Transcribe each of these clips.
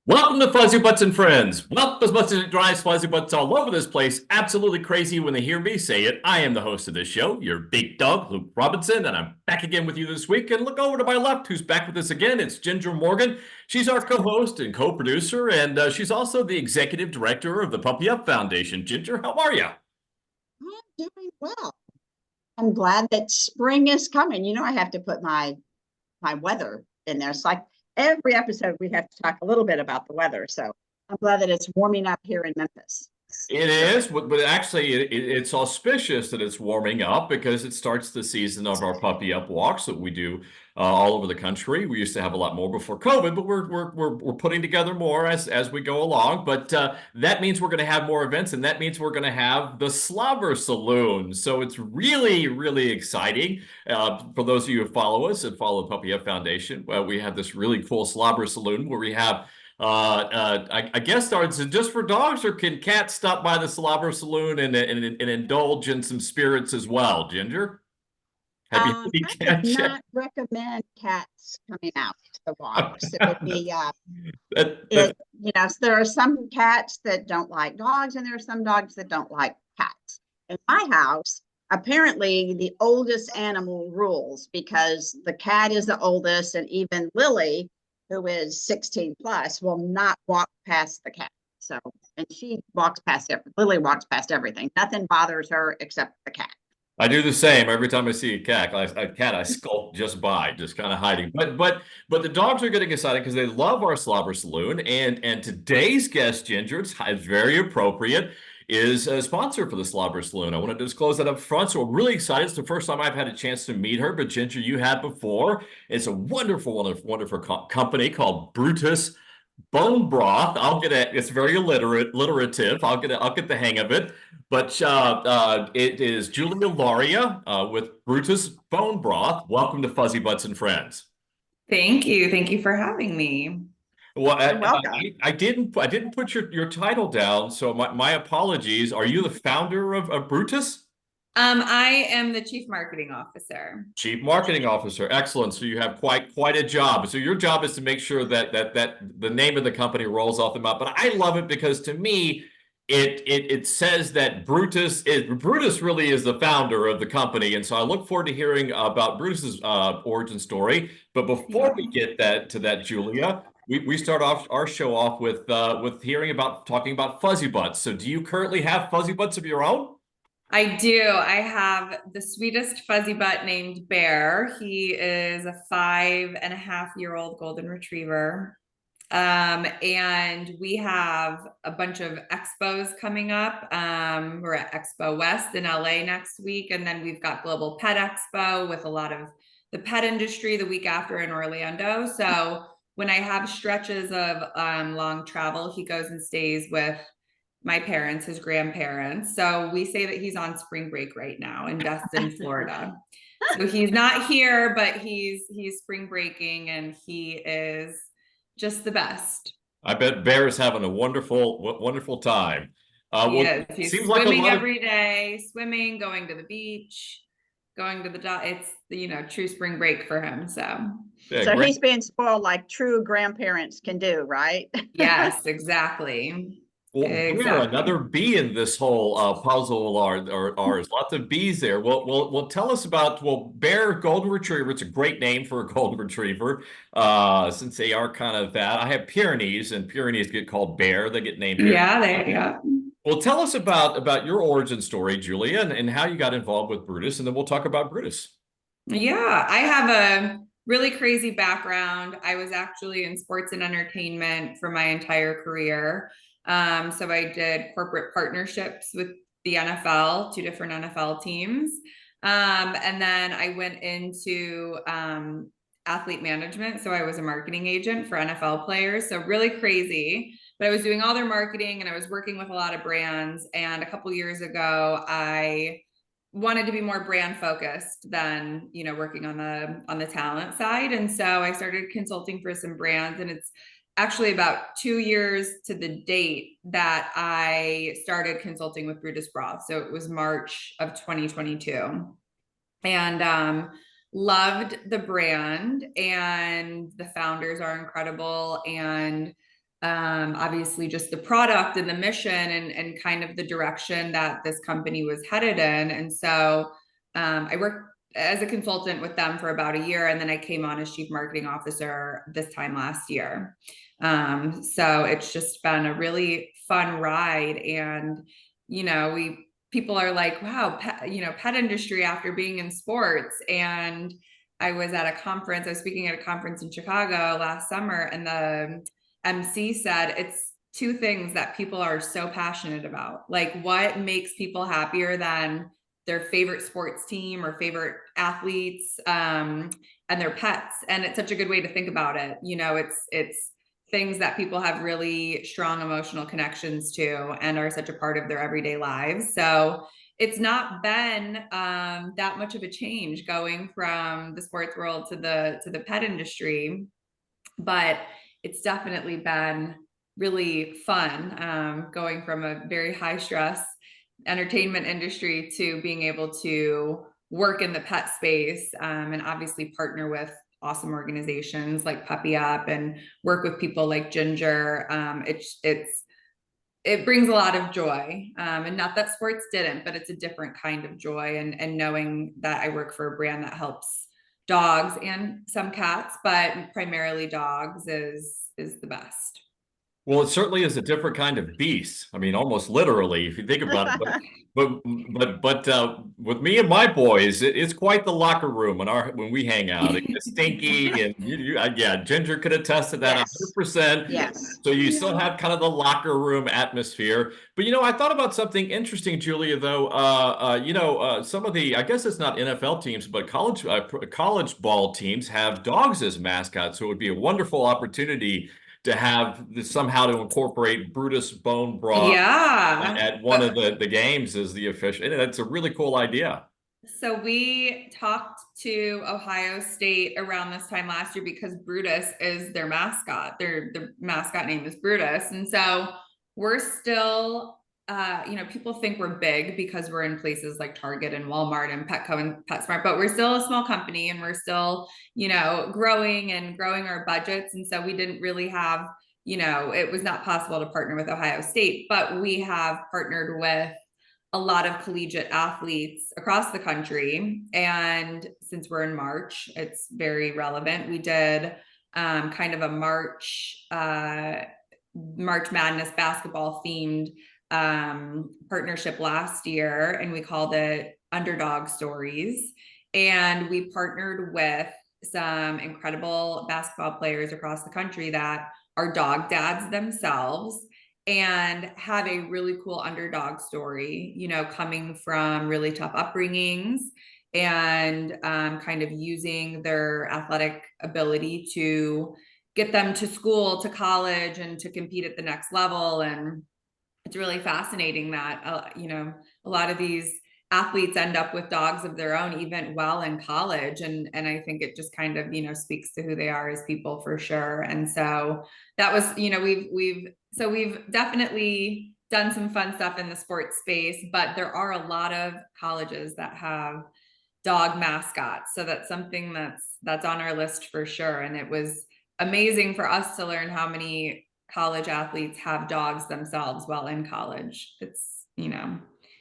Welcome to Fuzzy Butts and Friends. Well, as much as it drives fuzzy butts all over this place absolutely crazy when they hear me say it, I am the host of this show, Yer Big Dog, Luke Robinson, and I'm back again with you this week. And look over to my left, who's back with us again. It's Ginger Morgan. She's our co-host and co-producer, and she's also the executive director of the Puppy Up Foundation. Ginger, how are you? I'm doing well. I'm glad that spring is coming. I have to put my weather in there. It's like every episode we have to talk a little bit about the weather. So I'm glad that it's warming up here in Memphis. It is, but actually, it's auspicious that it's warming up because it starts the season of our puppy up walks that we do all over the country. We used to have a lot more before COVID, but we're putting together more as we go along. But that means we're going to have more events, and that means we're going to have the Slobber Saloon. So it's really exciting. For those of you who follow us and follow the Puppy Up Foundation, we have this really cool Slobber Saloon where we have I guess it's just for dogs, or can cats stop by the Slobber Saloon and indulge in some spirits as well? Ginger, have you had any I would cat not recommend cats coming out to the walks. It would be that, there are some cats that don't like dogs, and there are some dogs that don't like cats. In my house, apparently the oldest animal rules because the cat is the oldest, and even Lily, who is 16 plus, will not walk past the cat. So, and she walks past everything. Lily walks past everything. Nothing bothers her except the cat. I do the same every time I see a cat. I skulk just by, just kind of hiding. But the dogs are getting excited because they love our Slobber Saloon, and today's guest, Ginger, it's very appropriate, is a sponsor for the Slobber Saloon. I want to disclose that up front, so I'm really excited. It's the first time I've had a chance to meet her, but Ginger, you had before. It's a wonderful company called Brutus Bone Broth. It's very alliterative. I'll get the hang of it. But it is Julia Lauria with Brutus Bone Broth. Welcome to Fuzzy Butts and Friends. Thank you. Thank you for having me. Well, You're welcome. I didn't put your title down, so my apologies. Are you the founder of Brutus? I am the Chief Marketing Officer. Chief Marketing Officer. Excellent. So you have quite a job. So your job is to make sure that the name of the company rolls off the mouth. But I love it because to me, it says that Brutus really is the founder of the company. And so I look forward to hearing about Brutus's origin story. But before we get to that, Julia, we start off our show off with talking about fuzzy butts. So do you currently have fuzzy butts of your own? I do. I have the sweetest fuzzy butt named Bear. He is a 5.5-year-old golden retriever. And we have a bunch of expos coming up. We're at Expo West in LA next week, and then we've got Global Pet Expo with a lot of the pet industry the week after in Orlando. So when I have stretches of long travel, he goes and stays with my parents, his grandparents. So we say that he's on spring break right now in Destin, Florida. So he's not here, but he's spring breaking, and he is just the best. I bet Bear is having a wonderful time. He Well, is. He's seems like a swimming lot of every day, swimming, going to the beach, going to the dock. It's true spring break for him. So yeah, So great. he's being spoiled like true grandparents can do, right? yes, exactly. Well, Bear, Exactly. another bee in this whole puzzle are ours. Lots of bees there. Well, tell us about Bear Golden Retriever. It's a great name for a Golden Retriever, since they are kind of that. I have Pyrenees, and Pyrenees get called Bear. They get named Bear. Yeah, there you go. Well, tell us about your origin story, Julia, and how you got involved with Brutus, and then we'll talk about Brutus. Yeah, I have a really crazy background. I was actually in sports and entertainment for my entire career. So I did corporate partnerships with the NFL, two different NFL teams. And then I went into athlete management. So I was a marketing agent for NFL players. So really crazy. But I was doing all their marketing, and I was working with a lot of brands. And a couple years ago, I wanted to be more brand focused than working on the talent side, and so I started consulting for some brands. And it's actually about 2 years to the date that I started consulting with Brutus Broth, so it was March of 2022. And loved the brand, and the founders are incredible, and obviously just the product and the mission and kind of the direction that this company was headed in. And so I worked as a consultant with them for about a year, and then I came on as chief marketing officer this time last year. So it's just been a really fun ride. And, people are like, wow, pet industry after being in sports. And I was speaking at a conference in Chicago last summer, and the MC said it's two things that people are so passionate about. Like, what makes people happier than their favorite sports team or favorite athletes, and their pets? And it's such a good way to think about it. It's things that people have really strong emotional connections to and are such a part of their everyday lives. So it's not been that much of a change going from the sports world to the pet industry, but it's definitely been really fun, going from a very high stress entertainment industry to being able to work in the pet space, and obviously partner with awesome organizations like Puppy Up and work with people like Ginger. It brings a lot of joy, and not that sports didn't, but it's a different kind of joy. And knowing that I work for a brand that helps dogs and some cats, but primarily dogs, is the best. Well, it certainly is a different kind of beast. I mean, almost literally, if you think about it. But with me and my boys, it's quite the locker room when we hang out. It gets stinky, and yeah, Ginger could attest to that Yes. 100%. Yes. So you still have kind of the locker room atmosphere. But I thought about something interesting, Julia. Though, some of I guess it's not NFL teams, but college ball teams have dogs as mascots. So it would be a wonderful opportunity to have somehow to incorporate Brutus bone broth at one of the games as the official. And that's a really cool idea. So we talked to Ohio State around this time last year because Brutus is their mascot. Their mascot name is Brutus. And so we're still, people think we're big because we're in places like Target and Walmart and Petco and PetSmart, but we're still a small company, and we're still, growing our budgets. And so we didn't really have, it was not possible to partner with Ohio State, but we have partnered with a lot of collegiate athletes across the country. And since we're in March, it's very relevant. We did kind of a March Madness basketball themed partnership last year, and we called it Underdog Stories. And we partnered with some incredible basketball players across the country that are dog dads themselves and have a really cool underdog story, coming from really tough upbringings, and kind of using their athletic ability to get them to school, to college, and to compete at the next level. And it's really fascinating that, a lot of these athletes end up with dogs of their own, even while in college. And I think it just kind of, speaks to who they are as people, for sure. And so that was, we've definitely done some fun stuff in the sports space, but there are a lot of colleges that have dog mascots. So that's something that's on our list for sure. And it was amazing for us to learn how many college athletes have dogs themselves while in college. It's,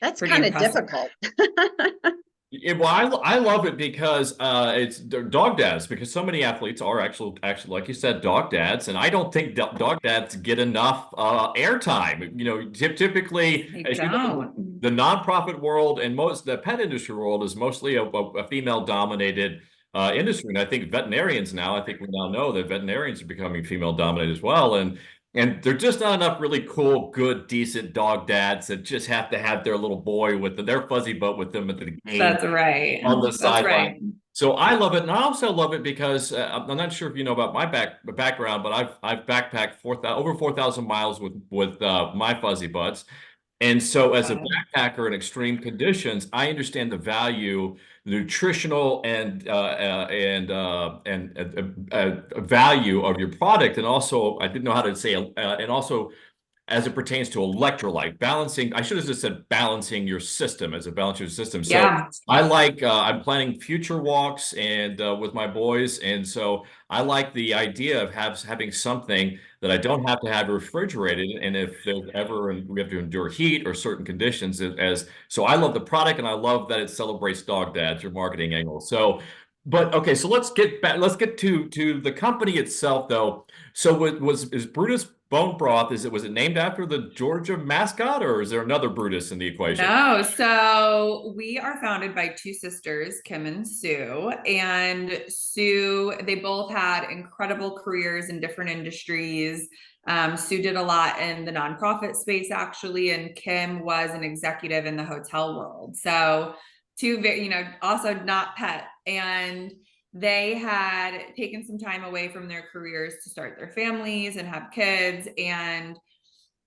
that's kind of difficult. Yeah, well, I love it because it's dog dads, because so many athletes are actually like you said, dog dads, and I don't think dog dads get enough airtime. Typically, the nonprofit world and the pet industry world is mostly a female dominated industry, and I think veterinarians now. I think we now know that veterinarians are becoming female dominated as well, and there are just not enough really cool, good, decent dog dads that just have to have their little boy with their fuzzy butt with them at the game. That's right. On the sideline. Right. So I love it, and I also love it because I'm not sure if you know about my background, but I've backpacked over 4,000 miles with my fuzzy butts. And so as a backpacker in extreme conditions, I understand the value, the nutritional and value of your product. And also, I didn't know how to say, and also as it pertains to electrolyte balancing. I should have just said balancing your system as a balance your system. So Yeah. I like, I'm planning future walks and with my boys. And so I like the idea of having something that I don't have to have refrigerated. And if there's ever, and we have to endure heat or certain conditions so I love the product and I love that it celebrates dog dads, your marketing angle. So, but okay, so let's get back, let's get to the company itself though. So is Brutus Bone Broth, was it named after the Georgia mascot, or is there another Brutus in the equation? No, so we are founded by two sisters, Kim and Sue. And Sue, they both had incredible careers in different industries. Sue did a lot in the nonprofit space, actually, and Kim was an executive in the hotel world. So two very, also not pet. And they had taken some time away from their careers to start their families and have kids. And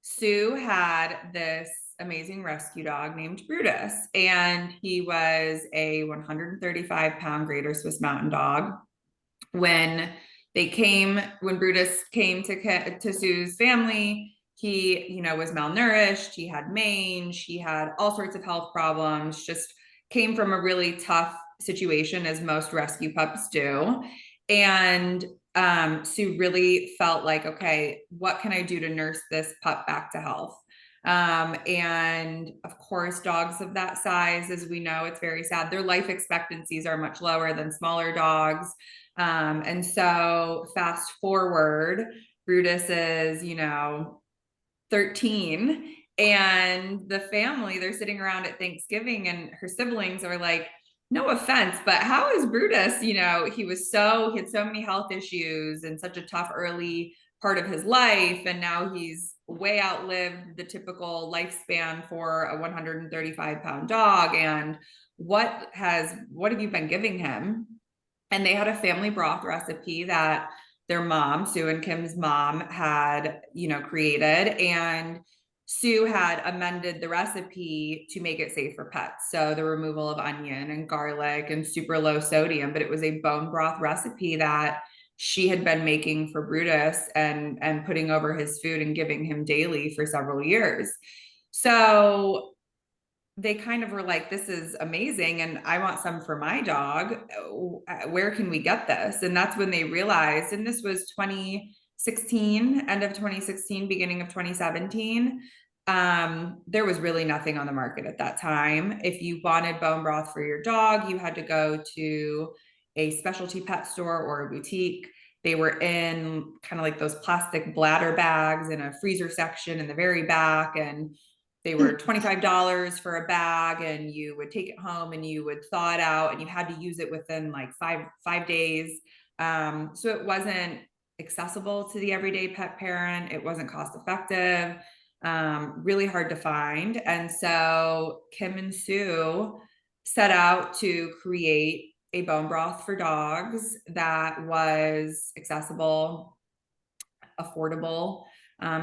Sue had this amazing rescue dog named Brutus, and he was a 135-pound Greater Swiss Mountain Dog. When Brutus came to Sue's family, he, was malnourished, he had mange, he had all sorts of health problems, just came from a really tough situation, as most rescue pups do. And Sue really felt like, okay, what can I do to nurse this pup back to health? And of course, dogs of that size, as we know, it's very sad. Their life expectancies are much lower than smaller dogs. And so fast forward, Brutus is, 13, and the family, they're sitting around at Thanksgiving, and her siblings are like, no offense, but how is Brutus? He had so many health issues and such a tough early part of his life. And now he's way outlived the typical lifespan for a 135-pound dog. And what have you been giving him? And they had a family broth recipe that their mom, Sue and Kim's mom, had, created. And Sue had amended the recipe to make it safe for pets. So the removal of onion and garlic and super low sodium, but it was a bone broth recipe that she had been making for Brutus and putting over his food and giving him daily for several years. So they kind of were like, this is amazing, and I want some for my dog. Where can we get this? And that's when they realized, and this was 2016, end of 2016, beginning of 2017. There was really nothing on the market at that time. If you wanted bone broth for your dog, you had to go to a specialty pet store or a boutique. They were in kind of like those plastic bladder bags in a freezer section in the very back, and they were $25 for a bag, and you would take it home and you would thaw it out, and you had to use it within like five days. So it wasn't accessible to the everyday pet parent. It wasn't cost effective, really hard to find. And so Kim and Sue set out to create a bone broth for dogs that was accessible, affordable,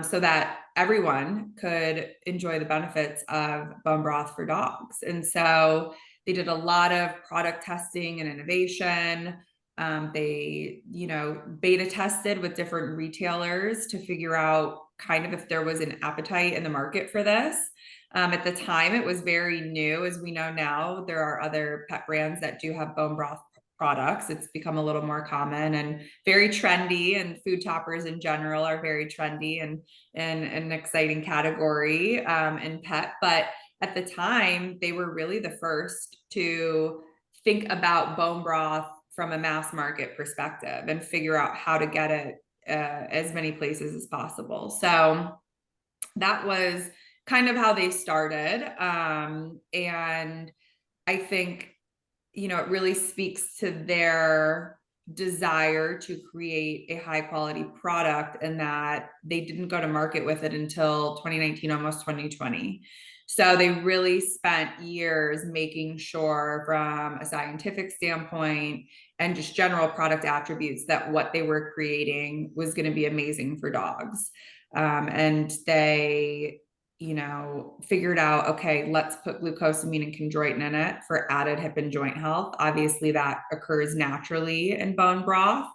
so that everyone could enjoy the benefits of bone broth for dogs. And so they did a lot of product testing and innovation. They, beta tested with different retailers to figure out kind of if there was an appetite in the market for this. At the time, it was very new. As we know now, there are other pet brands that do have bone broth products. It's become a little more common and very trendy, and food toppers in general are very trendy and an exciting category in pet. But at the time, they were really the first to think about bone broth from a mass market perspective and figure out how to get it as many places as possible. So that was kind of how they started. And I think, it really speaks to their desire to create a high quality product, and that they didn't go to market with it until 2019, almost 2020. So they really spent years making sure, from a scientific standpoint and just general product attributes, that what they were creating was going to be amazing for dogs. And they figured out, okay, let's put glucosamine and chondroitin in it for added hip and joint health. Obviously, that occurs naturally in bone broth.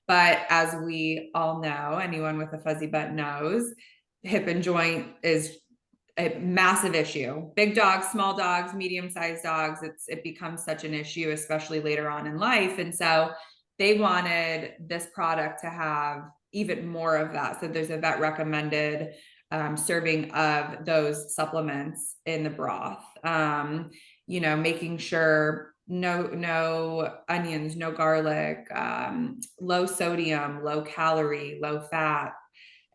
But as we all know, anyone with a fuzzy butt knows, hip and joint is a massive issue. Big dogs, small dogs, medium-sized dogs, it becomes such an issue, especially later on in life. And so they wanted this product to have even more of that. So there's a vet recommended serving of those supplements in the broth. You know, making sure no onions, no garlic, low sodium, low calorie, low fat.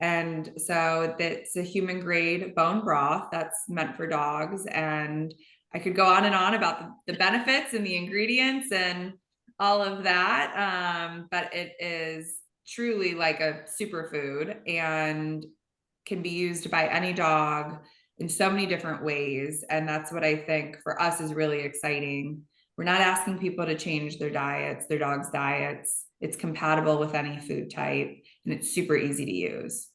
And so it's a human grade bone broth that's meant for dogs. And I could go on and on about the benefits and the ingredients and all of that. But it is truly like a superfood and can be used by any dog in so many different ways. And that's what I think for us is really exciting. We're not asking people to change their diets, their dog's diets. It's compatible with any food type and it's super easy to use.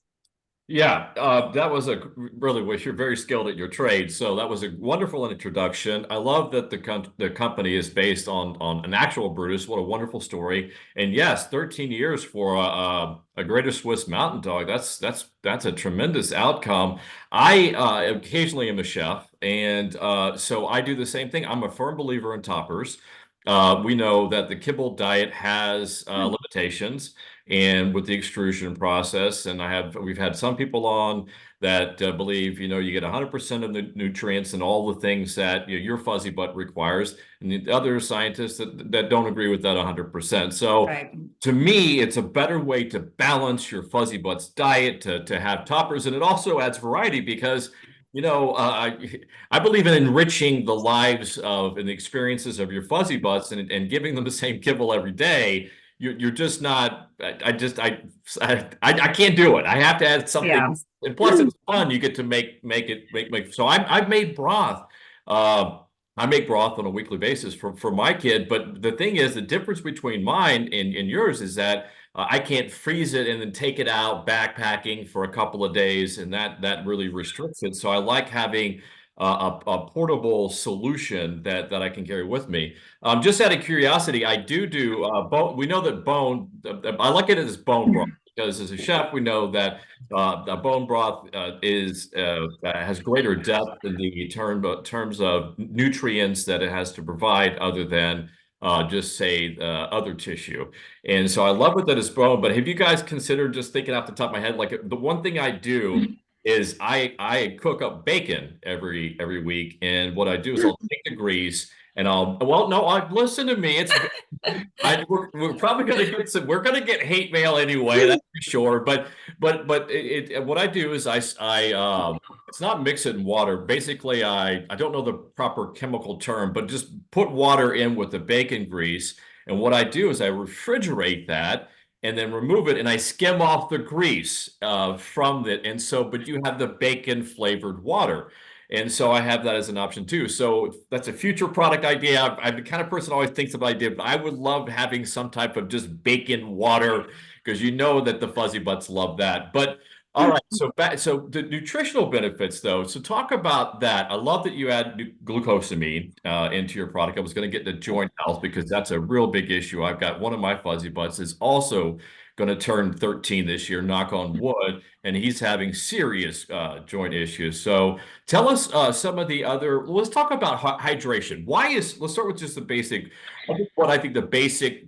Yeah, that was a really wish you're very skilled at your trade. So that was a wonderful introduction. I love that the company is based on an actual Brutus. What a wonderful story. And yes, 13 years for a Greater Swiss Mountain Dog. That's a tremendous outcome. I occasionally am a chef, and so I do the same thing. I'm a firm believer in toppers. We know that the kibble diet has limitations and with the extrusion process. And we've had some people on that believe, you get 100% of the nutrients and all the things that your fuzzy butt requires, and the other scientists that don't agree with that 100%. So Right. to me, it's a better way to balance your fuzzy butts diet to have toppers, and it also adds variety because I believe in enriching the lives of and the experiences of your fuzzy butts and giving them the same kibble every day. You're just not. I can't do it. I have to add something. Yeah. And plus, it's fun. You get to make it. So I've made broth. I make broth on a weekly basis for my kid. But the thing is, the difference between mine and yours is that I can't freeze it and then take it out backpacking for a couple of days, and that really restricts it. So I like having a portable solution that I can carry with me. Just out of curiosity, I do bone. We know that bone. I like it as bone broth because as a chef, we know that the bone broth has greater depth in the terms of nutrients that it has to provide, other than just say other tissue. And so I love it that it's bone. But have you guys considered, just thinking off the top of my head, like the one thing I do is I cook up bacon every week, and what I do is I'll take the grease and listen to me. We're probably going to we're going to get hate mail anyway, that's for sure. But what I do is it's not mix it in water. Basically, I don't know the proper chemical term, but just put water in with the bacon grease. And what I do is I refrigerate that and then remove it, and I skim off the grease from it. And so, but you have the bacon flavored water. And so I have that as an option too. So that's a future product idea. I'm the kind of person who always thinks about ideas, but I would love having some type of just bacon water, because you know that the fuzzy butts love that. But all right, so the nutritional benefits though. So talk about that. I love that you add glucosamine into your product. I was going to get to joint health because that's a real big issue. I've got one of my fuzzy butts is also going to turn 13 this year, knock on wood, and he's having serious joint issues. So tell us some of the other. Let's talk about hydration. Let's start with just the basic. What I think the basic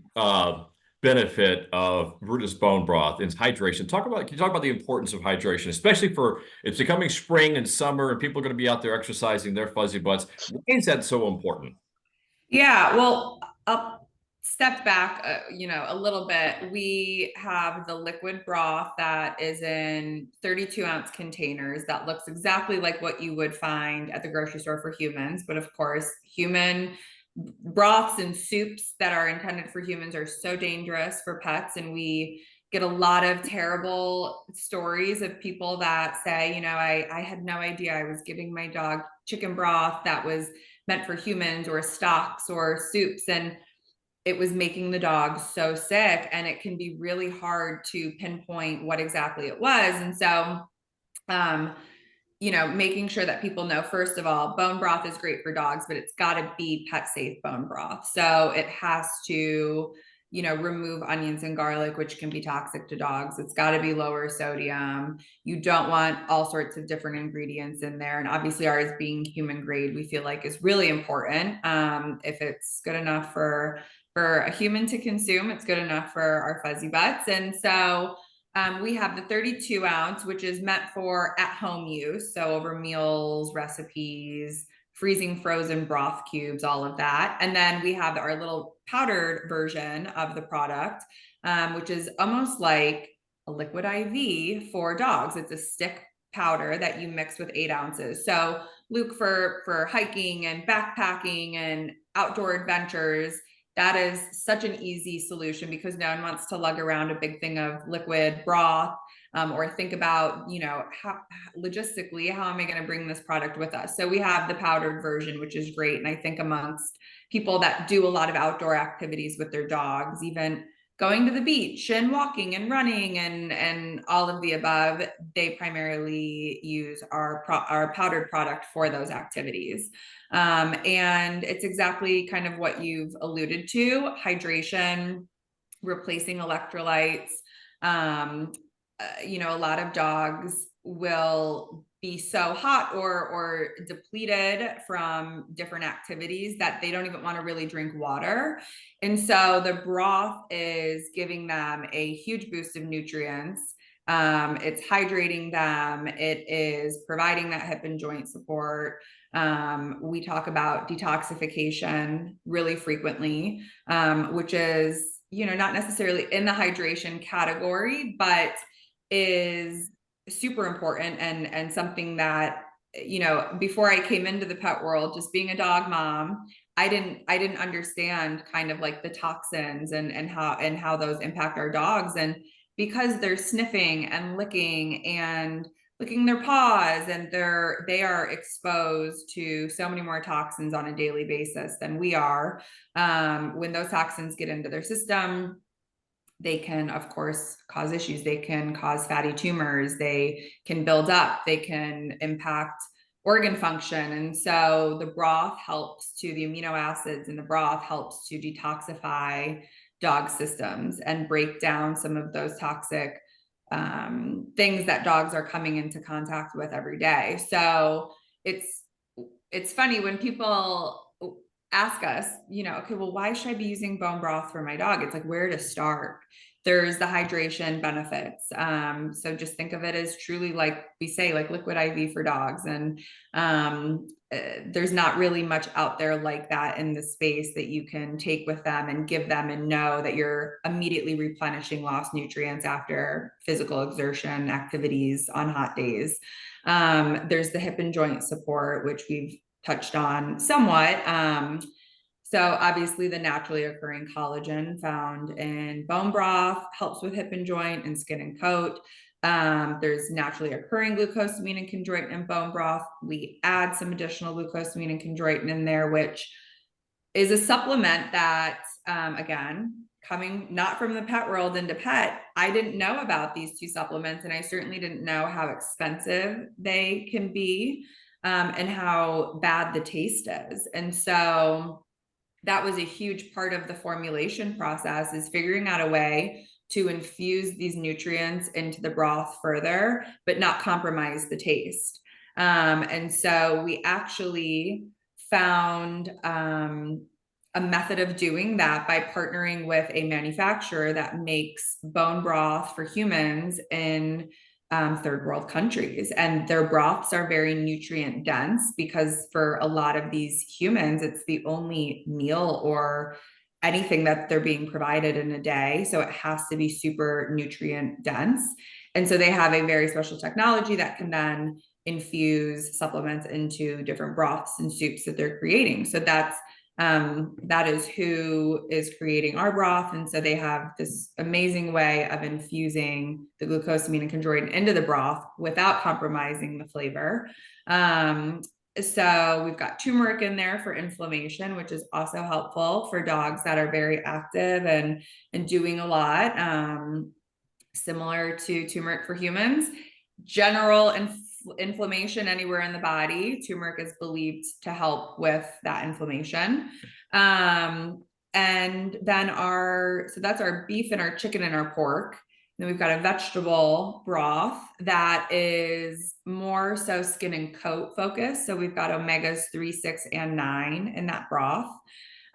benefit of Brutus bone broth is hydration. Can you talk about the importance of hydration, especially for it's becoming spring and summer, and people are going to be out there exercising their fuzzy butts. Why is that so important? Yeah, well, I'll step back, a little bit. We have the liquid broth that is in 32-ounce containers that looks exactly like what you would find at the grocery store for humans. But of course, human broths and soups that are intended for humans are so dangerous for pets. And we get a lot of terrible stories of people that say, I had no idea I was giving my dog chicken broth that was meant for humans, or stocks or soups, and it was making the dog so sick. And it can be really hard to pinpoint what exactly it was. And so making sure that people know, first of all, bone broth is great for dogs, but it's got to be pet safe bone broth. So it has to remove onions and garlic, which can be toxic to dogs. It's got to be lower sodium. You don't want all sorts of different ingredients in there. And obviously ours being human grade, we feel like is really important. If it's good enough for a human to consume, it's good enough for our fuzzy butts. And so we have the 32 ounce, which is meant for at-home use. So over meals, recipes, freezing frozen broth cubes, all of that. And then we have our little powdered version of the product, which is almost like a liquid IV for dogs. It's a stick powder that you mix with 8 ounces. So Luke, for hiking and backpacking and outdoor adventures, that is such an easy solution because no one wants to lug around a big thing of liquid broth, or think about, how logistically, how am I going to bring this product with us? So we have the powdered version, which is great. And I think amongst people that do a lot of outdoor activities with their dogs, even going to the beach and walking and running and all of the above, they primarily use our powdered product for those activities. And it's exactly kind of what you've alluded to: hydration, replacing electrolytes. A lot of dogs will be so hot or depleted from different activities that they don't even want to really drink water. And so the broth is giving them a huge boost of nutrients. It's hydrating them. It is providing that hip and joint support. We talk about detoxification really frequently, which is, not necessarily in the hydration category, but is super important and something that, before I came into the pet world, just being a dog mom, I didn't understand kind of like the toxins and how those impact our dogs. And because they're sniffing and licking their paws, and they are exposed to so many more toxins on a daily basis than we are. When those toxins get into their system, they can, of course, cause issues. They can cause fatty tumors. They can build up. They can impact organ function. And so the broth helps the amino acids in the broth helps to detoxify dog systems and break down some of those toxic things that dogs are coming into contact with every day. So it's funny when people ask us, okay, well, why should I be using bone broth for my dog? It's like, where to start? There's the hydration benefits. So just think of it as truly, like we say, like liquid IV for dogs. And there's not really much out there like that in the space that you can take with them and give them and know that you're immediately replenishing lost nutrients after physical exertion activities on hot days. There's the hip and joint support, which we've touched on somewhat. So obviously the naturally occurring collagen found in bone broth helps with hip and joint and skin and coat. There's naturally occurring glucosamine and chondroitin in bone broth. We add some additional glucosamine and chondroitin in there, which is a supplement that, again, coming not from the pet world into pet, I didn't know about these two supplements, and I certainly didn't know how expensive they can be. And how bad the taste is. And so that was a huge part of the formulation process, is figuring out a way to infuse these nutrients into the broth further, but not compromise the taste. And so we actually found a method of doing that by partnering with a manufacturer that makes bone broth for humans in third world countries, and their broths are very nutrient dense because for a lot of these humans, it's the only meal or anything that they're being provided in a day. So it has to be super nutrient dense. And so they have a very special technology that can then infuse supplements into different broths and soups that they're creating. So that is who is creating our broth. And so they have this amazing way of infusing the glucosamine and chondroitin into the broth without compromising the flavor. So we've got turmeric in there for inflammation, which is also helpful for dogs that are very active and doing a lot, similar to turmeric for humans. General inflammation anywhere in the body, turmeric is believed to help with that inflammation. And then so that's our beef and our chicken and our pork. Then we've got a vegetable broth that is more so skin and coat focused. So we've got omegas 3, 6, and 9 in that broth.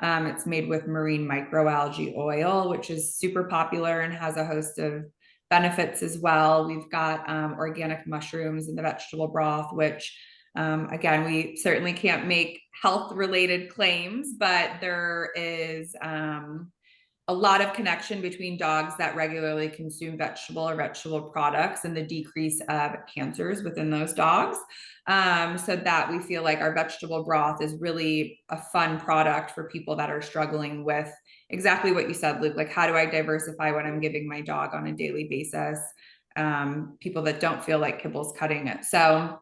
It's made with marine microalgae oil, which is super popular and has a host of benefits as well. We've got organic mushrooms in the vegetable broth, which again, we certainly can't make health related claims, but there is a lot of connection between dogs that regularly consume vegetable or vegetable products and the decrease of cancers within those dogs. So that we feel like our vegetable broth is really a fun product for people that are struggling with exactly what you said, Luke. Like, how do I diversify what I'm giving my dog on a daily basis? People that don't feel like kibble's cutting it. So,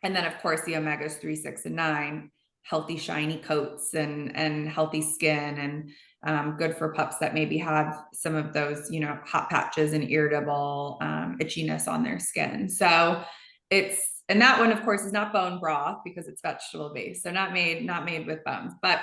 and then of course the omegas 3, 6, and 9, healthy shiny coats and healthy skin, and good for pups that maybe have some of those, you know, hot patches and irritable itchiness on their skin. So and that one of course is not bone broth because it's vegetable based, so not made with bones. But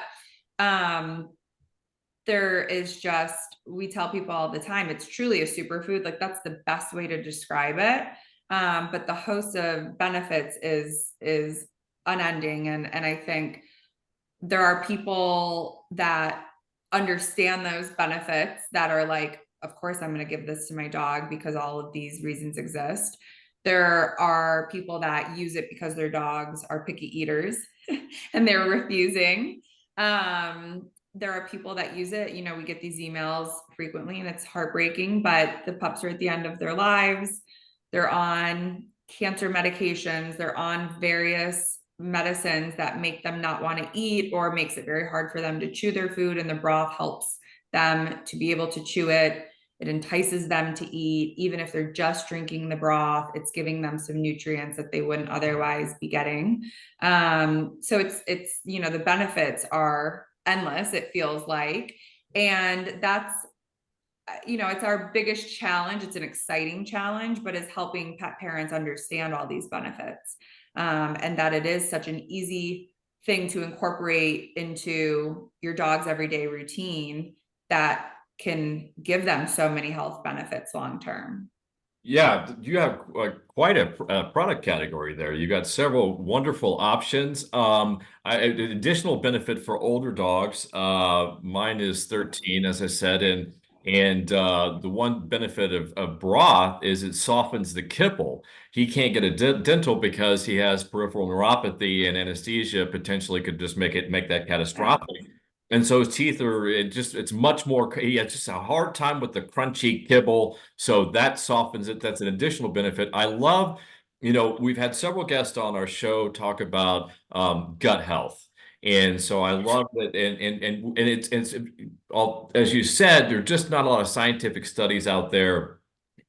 there is just, we tell people all the time, it's truly a superfood. Like, that's the best way to describe it. But the host of benefits is unending. And I think there are people that understand those benefits that are like, of course, I'm going to give this to my dog because all of these reasons exist. There are people that use it because their dogs are picky eaters and they're refusing. There are people that use it. You know, we get these emails frequently and it's heartbreaking, but the pups are at the end of their lives. They're on cancer medications. They're on various medicines that make them not want to eat or makes it very hard for them to chew their food. And the broth helps them to be able to chew it. It entices them to eat. Even if they're just drinking the broth, it's giving them some nutrients that they wouldn't otherwise be getting. So it's, you know, the benefits are endless, it feels like. And that's, you know, it's our biggest challenge. It's an exciting challenge, but it's helping pet parents understand all these benefits, and that it is such an easy thing to incorporate into your dog's everyday routine that can give them so many health benefits long term. Yeah, you have quite a product category there. You got several wonderful options. An additional benefit for older dogs. Mine is 13, as I said, and the one benefit of broth is it softens the kibble. He can't get a dental because he has peripheral neuropathy, and anesthesia potentially could just make that catastrophic. And so his teeth are it's much more, he has just a hard time with the crunchy kibble. So that softens it. That's an additional benefit. I love, you know, we've had several guests on our show talk about gut health. And so I love that. And it's all, as you said, there's just not a lot of scientific studies out there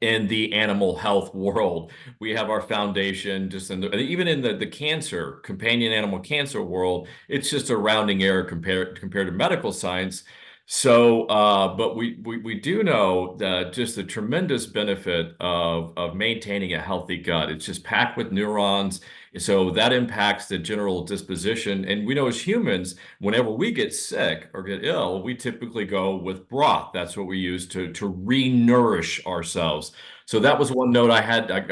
in the animal health world. We have our foundation just even in the cancer, companion animal cancer world, it's just a rounding error compared to medical science. So, but we do know that just the tremendous benefit of maintaining a healthy gut. It's just packed with neurons. So that impacts the general disposition. And we know as humans, whenever we get sick or get ill, we typically go with broth. That's what we use to re-nourish ourselves. So that was one note I had. I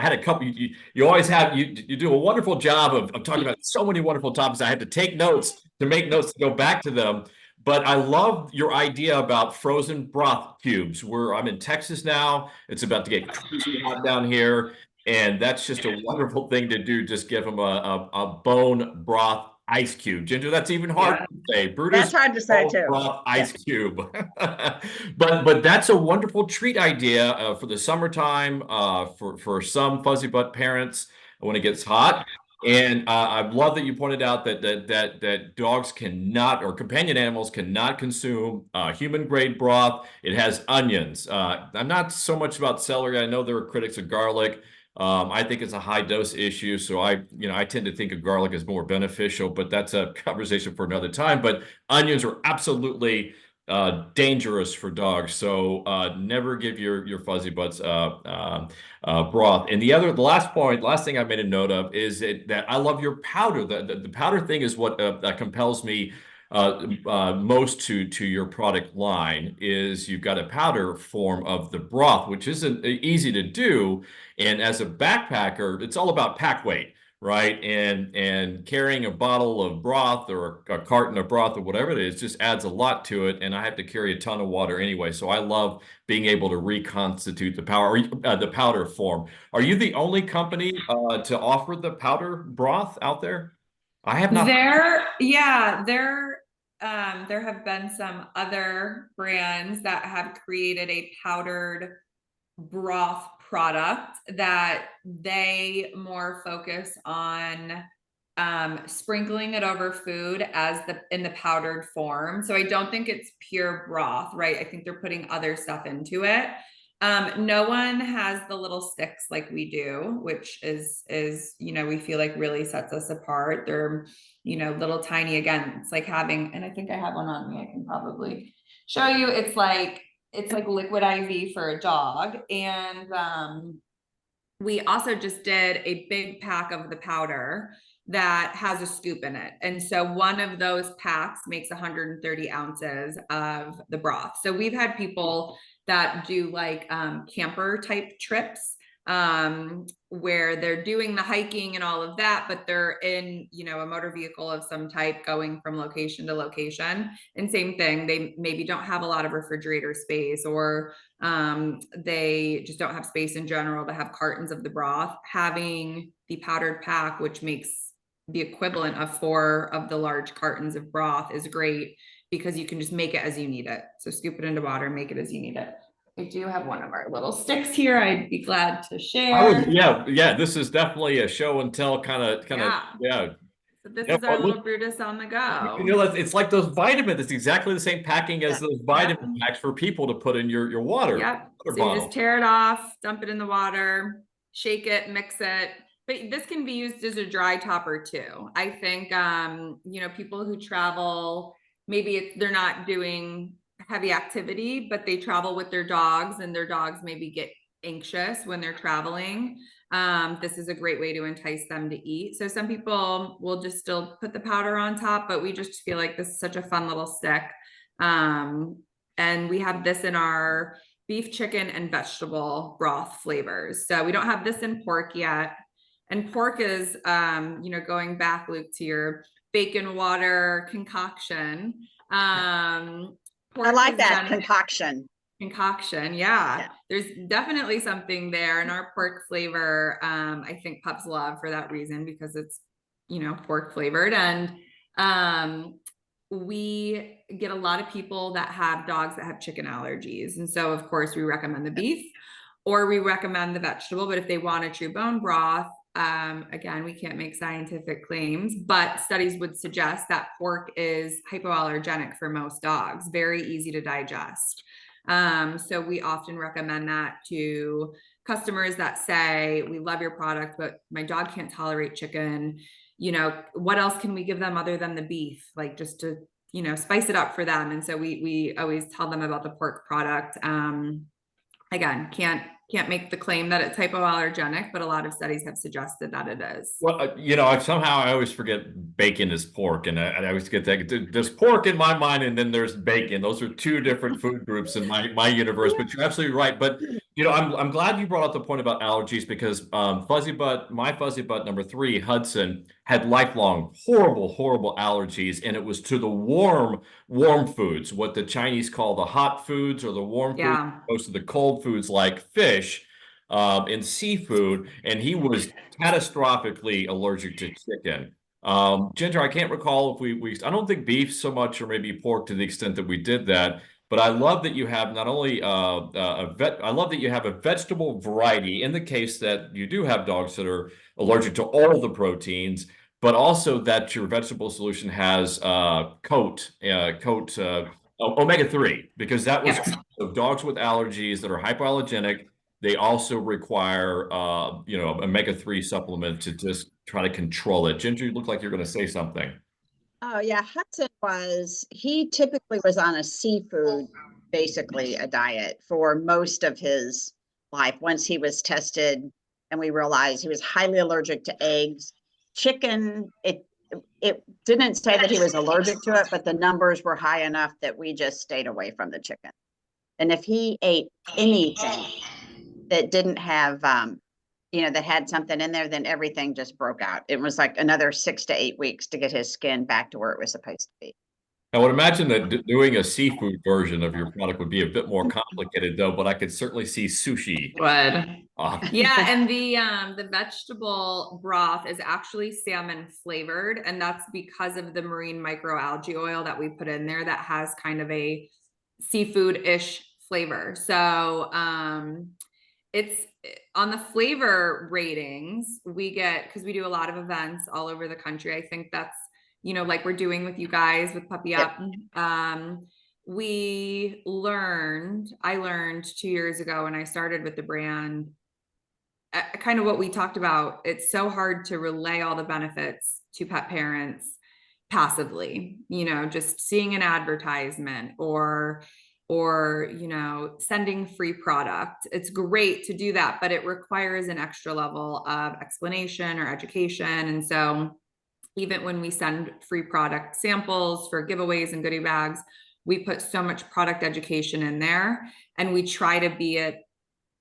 had a couple. You always have you do a wonderful job of talking about so many wonderful topics. I had to take notes to make notes to go back to them. But I love your idea about frozen broth cubes. I'm in Texas now. It's about to get crazy hot down here. And that's just a wonderful thing to do. Just give them a bone broth ice cube. Ginger, that's even hard Yeah. to say. Brutus, That's hard to say bone too. broth ice cube. But that's a wonderful treat idea for the summertime, for some fuzzy butt parents when it gets hot. And I love that you pointed out that dogs cannot, or companion animals cannot consume human grade broth. It has onions. I'm not so much about celery. I know there are critics of garlic. I think it's a high dose issue, so I tend to think of garlic as more beneficial, but that's a conversation for another time. But onions are absolutely dangerous for dogs, so never give your fuzzy butts broth. And the last thing I made a note of is that I love your powder. The powder thing is what that compels me most to your product line is you've got a powder form of the broth, which isn't easy to do. And as a backpacker, it's all about pack weight, right? And carrying a bottle of broth or a carton of broth or whatever it is just adds a lot to it. And I have to carry a ton of water anyway. So I love being able to reconstitute the the powder form. Are you the only company to offer the powder broth out there? I have not. There have been some other brands that have created a powdered broth product that they more focus on sprinkling it over food as in the powdered form. So I don't think it's pure broth, right? I think they're putting other stuff into it. No one has the little sticks like we do, which is, we feel like really sets us apart. They're, little tiny, again, it's like having, and I think I have one on me, I can probably show you. It's like liquid IV for a dog. And we also just did a big pack of the powder that has a scoop in it. And so one of those packs makes 130 ounces of the broth. So we've had people that do like camper type trips where they're doing the hiking and all of that, but they're in, a motor vehicle of some type going from location to location. And same thing, they maybe don't have a lot of refrigerator space, or they just don't have space in general to have cartons of the broth. Having the powdered pack, which makes the equivalent of 4 of the large cartons of broth, is great because you can just make it as you need it. So scoop it into water, make it as you need it. I do have one of our little sticks here. I'd be glad to share. Yeah. This is definitely a show and tell kind of. Yeah. So this is our little Brutus on the go. It's like those vitamins. It's exactly the same packing as those vitamin packs for people to put in your water. Yep. So you just tear it off, dump it in the water, shake it, mix it. But this can be used as a dry topper too. I think, people who travel, maybe they're not doing heavy activity, but they travel with their dogs, and their dogs maybe get anxious when they're traveling. This is a great way to entice them to eat. So some people will just still put the powder on top, but we just feel like this is such a fun little stick. And we have this in our beef, chicken, and vegetable broth flavors. So we don't have this in pork yet. And pork is, going back, Luke, to your bacon water concoction. I like that concoction. Yeah. There's definitely something there in our pork flavor. I think pups love for that reason, because it's, pork flavored. And we get a lot of people that have dogs that have chicken allergies. And so of course we recommend the beef, or we recommend the vegetable. But if they want a true bone broth, again, we can't make scientific claims, but studies would suggest that pork is hypoallergenic for most dogs, very easy to digest. So we often recommend that to customers that say, we love your product, but my dog can't tolerate chicken. What else can we give them other than the beef? Like, just to, spice it up for them. And so we always tell them about the pork product. Again, can't make the claim that it's hypoallergenic, but a lot of studies have suggested that it is. Well, somehow I always forget bacon is pork, and I always get that. There's pork in my mind, and then there's bacon. Those are 2 different food groups in my universe. But you're absolutely right. But I'm glad you brought up the point about allergies, because my fuzzy butt number 3, Hudson, had lifelong horrible allergies, and it was to the warm foods, what the Chinese call the hot foods, or the warm foods, opposed to the cold foods like fish and seafood, and he was catastrophically allergic to chicken. Ginger, I can't recall if we I don't think beef so much, or maybe pork to the extent that we did that. But I love that you have not only I love that you have a vegetable variety in the case that you do have dogs that are allergic to all the proteins, but also that your vegetable solution has omega-3, because that was so dogs with allergies that are hypoallergenic, they also require omega-3 supplement to just try to control it. Ginger, you look like you're going to say something. Oh yeah, Hudson he typically was on a seafood, basically a diet for most of his life. Once he was tested and we realized he was highly allergic to eggs, chicken, it didn't say that he was allergic to it, but the numbers were high enough that we just stayed away from the chicken. And if he ate anything that didn't have, that had something in there, then everything just broke out. It was like another 6 to 8 weeks to get his skin back to where it was supposed to be. I would imagine that doing a seafood version of your product would be a bit more complicated, though, but I could certainly see sushi. Would. Yeah, and the vegetable broth is actually salmon flavored, and that's because of the marine microalgae oil that we put in there that has kind of a seafood-ish flavor. So it's on the flavor ratings we get, because we do a lot of events all over the country. I think that's, like we're doing with you guys with Puppy Up. I learned 2 years ago when I started with the brand, kind of what we talked about. It's so hard to relay all the benefits to pet parents passively, just seeing an advertisement or sending free product. It's great to do that, but it requires an extra level of explanation or education. And so even when we send free product samples for giveaways and goodie bags, we put so much product education in there, and we try to be at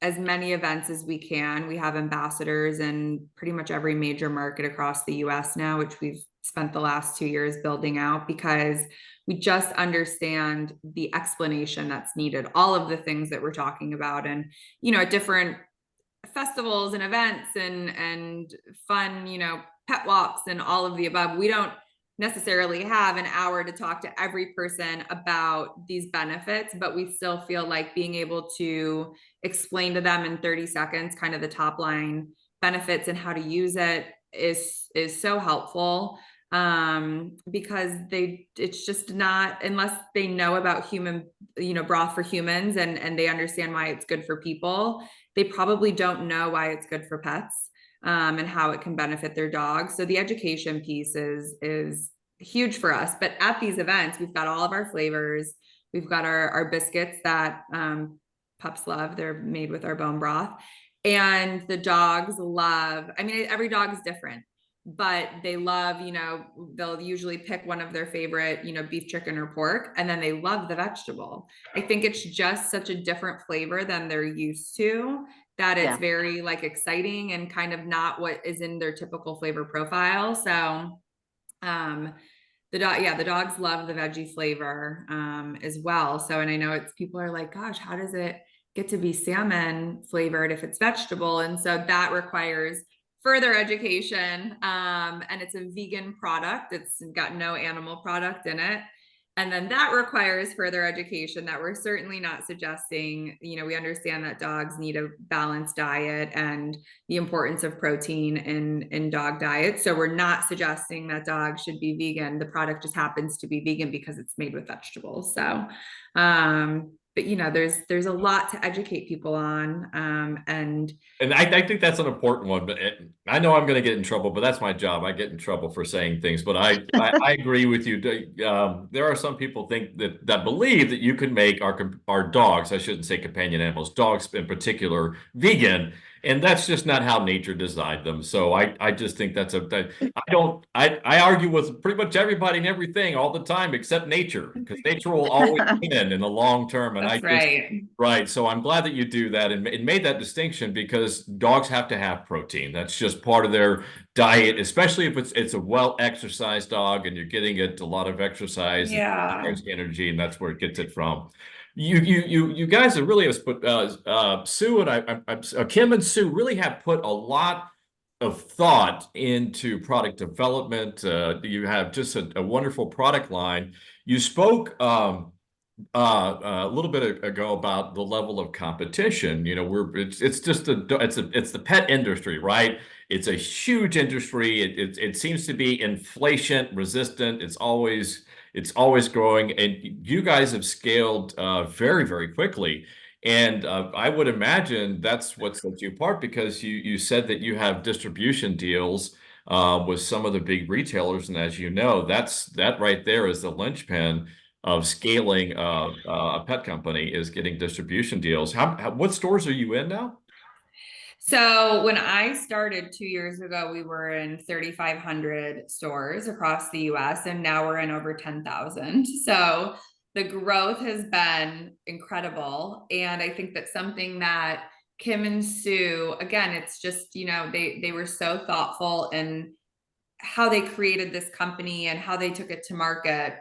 as many events as we can. We have ambassadors in pretty much every major market across the US now, which we've spent the last 2 years building out, because we just understand the explanation that's needed, all of the things that we're talking about. And, at different festivals and events and fun, pet walks and all of the above, we don't necessarily have an hour to talk to every person about these benefits, but we still feel like being able to explain to them in 30 seconds kind of the top line benefits and how to use it is so helpful, because it's just not, unless they know about human, broth for humans and they understand why it's good for people, they probably don't know why it's good for pets, and how it can benefit their dog. So the education piece is huge for us. But at these events, we've got all of our flavors. We've got our biscuits that pups love. They're made with our bone broth. And the dogs love, every dog is different, but they love, they'll usually pick one of their favorite, beef, chicken, or pork, and then they love the vegetable. I think it's just such a different flavor than they're used to, that it's very exciting and kind of not what is in their typical flavor profile. So the dogs love the veggie flavor as well. So, and I know people are like, gosh, how does it get to be salmon flavored if it's vegetable? And so that requires further education. And it's a vegan product. It's got no animal product in it. And then that requires further education that we're certainly not suggesting. We understand that dogs need a balanced diet and the importance of protein in dog diet. So we're not suggesting that dogs should be vegan. The product just happens to be vegan because it's made with vegetables. So, but there's a lot to educate people on, and I think that's an important one. But I know I'm going to get in trouble, but that's my job. I get in trouble for saying things. But I agree with you. There are some people that believe that you can make our dogs, I shouldn't say companion animals, dogs in particular, vegan. And that's just not how nature designed them. So I just think I argue with pretty much everybody and everything all the time except nature, because nature will always win in the long term. And that's right. So I'm glad that you do that and made that distinction, because dogs have to have protein. That's just part of their diet, especially if it's a well-exercised dog and you're getting it a lot of exercise, energy, and that's where it gets it from. You guys have really put Sue and Kim and Sue really have put a lot of thought into product development. You have just a wonderful product line. You spoke a little bit ago about the level of competition. It's the pet industry, right? It's a huge industry. It seems to be inflation resistant. It's always growing, and you guys have scaled very, very quickly. And I would imagine that's what sets you apart, because you said that you have distribution deals with some of the big retailers, and as you know, that right there is the linchpin of scaling a pet company, is getting distribution deals. What stores are you in now? So when I started 2 years ago, we were in 3,500 stores across the US, and now we're in over 10,000. So the growth has been incredible. And I think that's something that Kim and Sue, again, it's just, you know, they were so thoughtful in how they created this company and how they took it to market.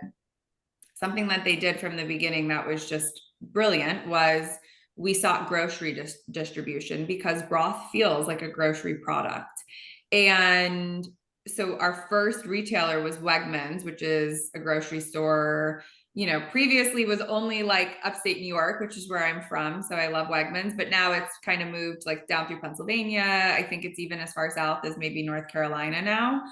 Something that they did from the beginning that was just brilliant was we sought grocery distribution because broth feels like a grocery product. And so our first retailer was Wegmans, which is a grocery store, you know, previously was only like upstate New York, which is where I'm from. So I love Wegmans, but now it's kind of moved like down through Pennsylvania. I think it's even as far south as maybe North Carolina now.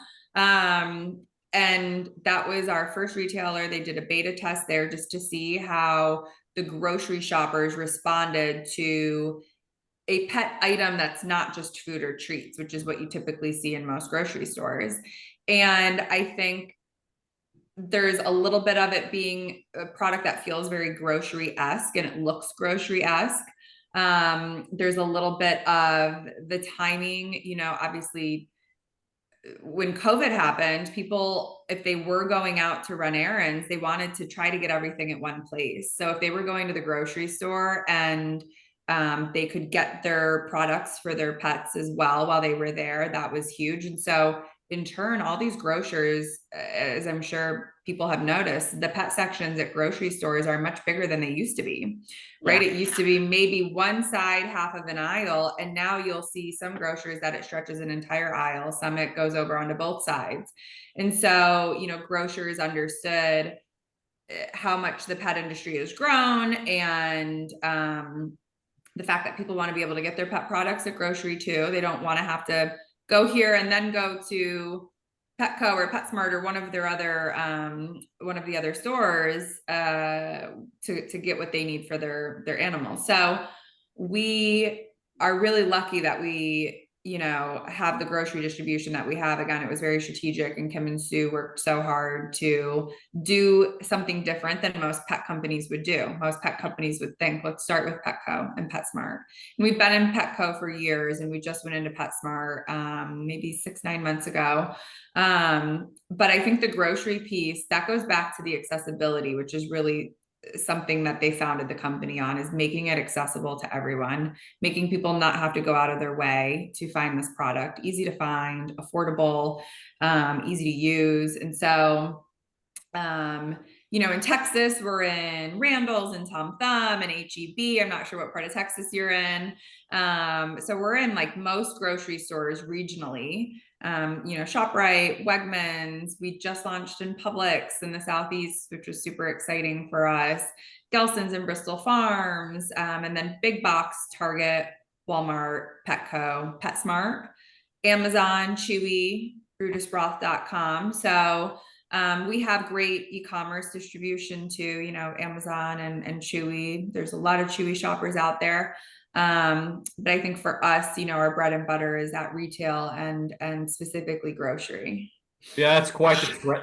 And that was our first retailer. They did a beta test there just to see how the grocery shoppers responded to a pet item that's not just food or treats, which is what you typically see in most grocery stores. And I think there's a little bit of it being a product that feels very grocery-esque and it looks grocery-esque. There's a little bit of the timing, you know, obviously when COVID happened, people, if they were going out to run errands, they wanted to try to get everything at one place. So if they were going to the grocery store and they could get their products for their pets as well while they were there, that was huge. And so in turn, all these grocers, as I'm sure people have noticed, the pet sections at grocery stores are much bigger than they used to be, right? Yeah. It used to be maybe one side, half of an aisle, and now you'll see some grocers that it stretches an entire aisle, some it goes over onto both sides. And so, you know, grocers understood how much the pet industry has grown, and the fact that people want to be able to get their pet products at grocery too. They don't want to have to go here and then go to Petco or PetSmart or one of the other stores to get what they need for their animals. So we are really lucky that we, you know, have the grocery distribution that we have. Again, it was very strategic, and Kim and Sue worked so hard to do something different than most pet companies would do. Most pet companies would think, let's start with Petco and PetSmart. And we've been in Petco for years, and we just went into PetSmart maybe 6-9 months ago. But I think the grocery piece, that goes back to the accessibility, which is really something that they founded the company on, is making it accessible to everyone, making people not have to go out of their way to find this product, easy to find, affordable, easy to use. And so, you know, in Texas, we're in Randall's and Tom Thumb and HEB. I'm not sure what part of Texas you're in. So we're in like most grocery stores regionally. You know, ShopRite, Wegmans, we just launched in Publix in the Southeast, which was super exciting for us, Gelson's and Bristol Farms, and then big box, Target, Walmart, Petco, PetSmart, Amazon, Chewy, BrutusBroth.com. So we have great e-commerce distribution too, you know, Amazon and Chewy. There's a lot of Chewy shoppers out there. But I think for us, you know, our bread and butter is at retail and specifically grocery. Yeah, that's quite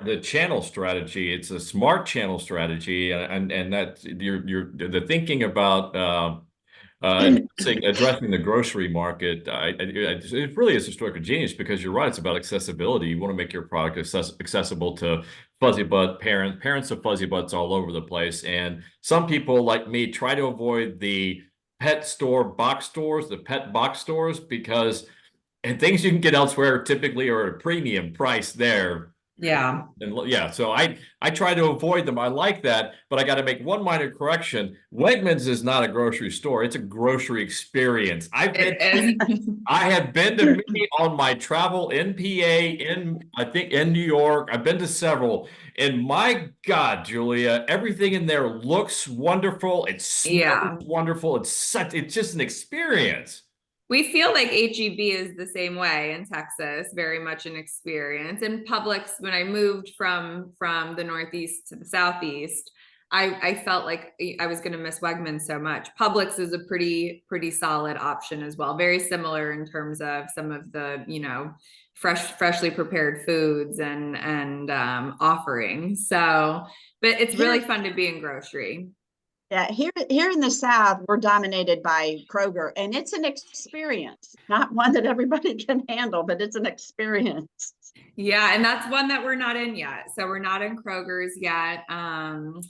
the channel strategy. It's a smart channel strategy, and that you're the thinking about addressing the grocery market. It really is a stroke of genius, because you're right. It's about accessibility. You want to make your product accessible to fuzzy butt parents of fuzzy butts all over the place. And some people like me try to avoid the pet box stores, the pet box stores, because things you can get elsewhere typically are at a premium price there. Yeah. And yeah, so I try to avoid them. I like that, but I got to make one minor correction. Wegmans is not a grocery store; it's a grocery experience. I have been to many on my travel in PA, I think in New York. I've been to several, and my God, Julia, everything in there looks wonderful. It smells wonderful. It's just an experience. We feel like HEB is the same way in Texas, very much an experience. And Publix, when I moved from the Northeast to the Southeast, I felt like I was going to miss Wegmans so much. Publix is a pretty solid option as well. Very similar in terms of some of the, you know, freshly prepared foods and offerings. So, but it's really fun to be in grocery. Yeah, here in the South, we're dominated by Kroger, and it's an experience, not one that everybody can handle, but it's an experience. Yeah, and that's one that we're not in yet. So we're not in Kroger's yet. Well,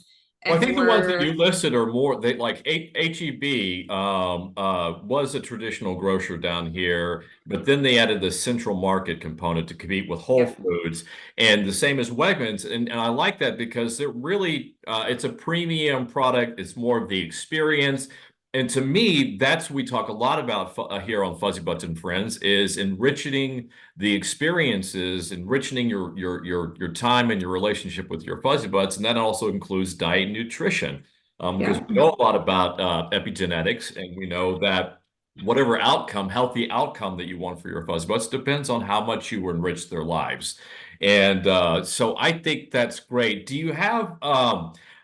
I And think the ones that we're you listed are more they like HEB was a traditional grocer down here, but then they added the central market component to compete with Whole yeah, Foods, and the same as Wegmans, and I like that because they're really it's a premium product. It's more of the experience. And to me, that's we talk a lot about here on Fuzzy Butts and Friends is enriching the experiences, enriching your time and your relationship with your fuzzy butts, and that also includes diet and nutrition. Because yeah, we know a lot about epigenetics, and we know that whatever outcome, healthy outcome that you want for your fuzzy butts depends on how much you enrich their lives. And so I think that's great. Do you have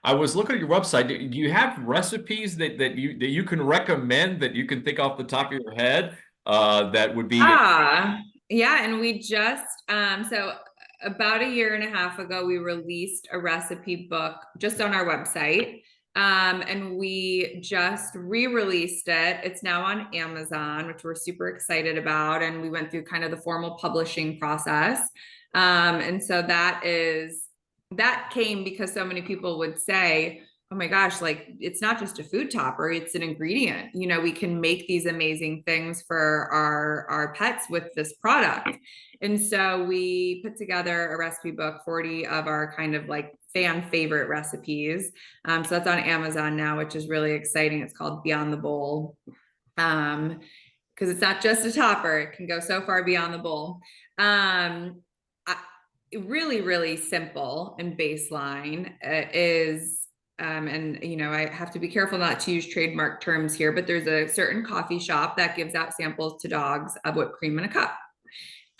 I was looking at your website. Do you have recipes that you can recommend that you can think off the top of your head that would be yeah. And we just, so about a year and a half ago, we released a recipe book just on our website. And we just re-released it. It's now on Amazon, which we're super excited about. And we went through kind of the formal publishing process. And so that came because so many people would say, oh my gosh, like it's not just a food topper, it's an ingredient. You know, we can make these amazing things for our pets with this product. And so we put together a recipe book, 40 of our kind of like fan favorite recipes. So that's on Amazon now, which is really exciting. It's called Beyond the Bowl. Because it's not just a topper, it can go so far beyond the bowl. Really, really simple and baseline is and you know, I have to be careful not to use trademark terms here, but there's a certain coffee shop that gives out samples to dogs of whipped cream in a cup.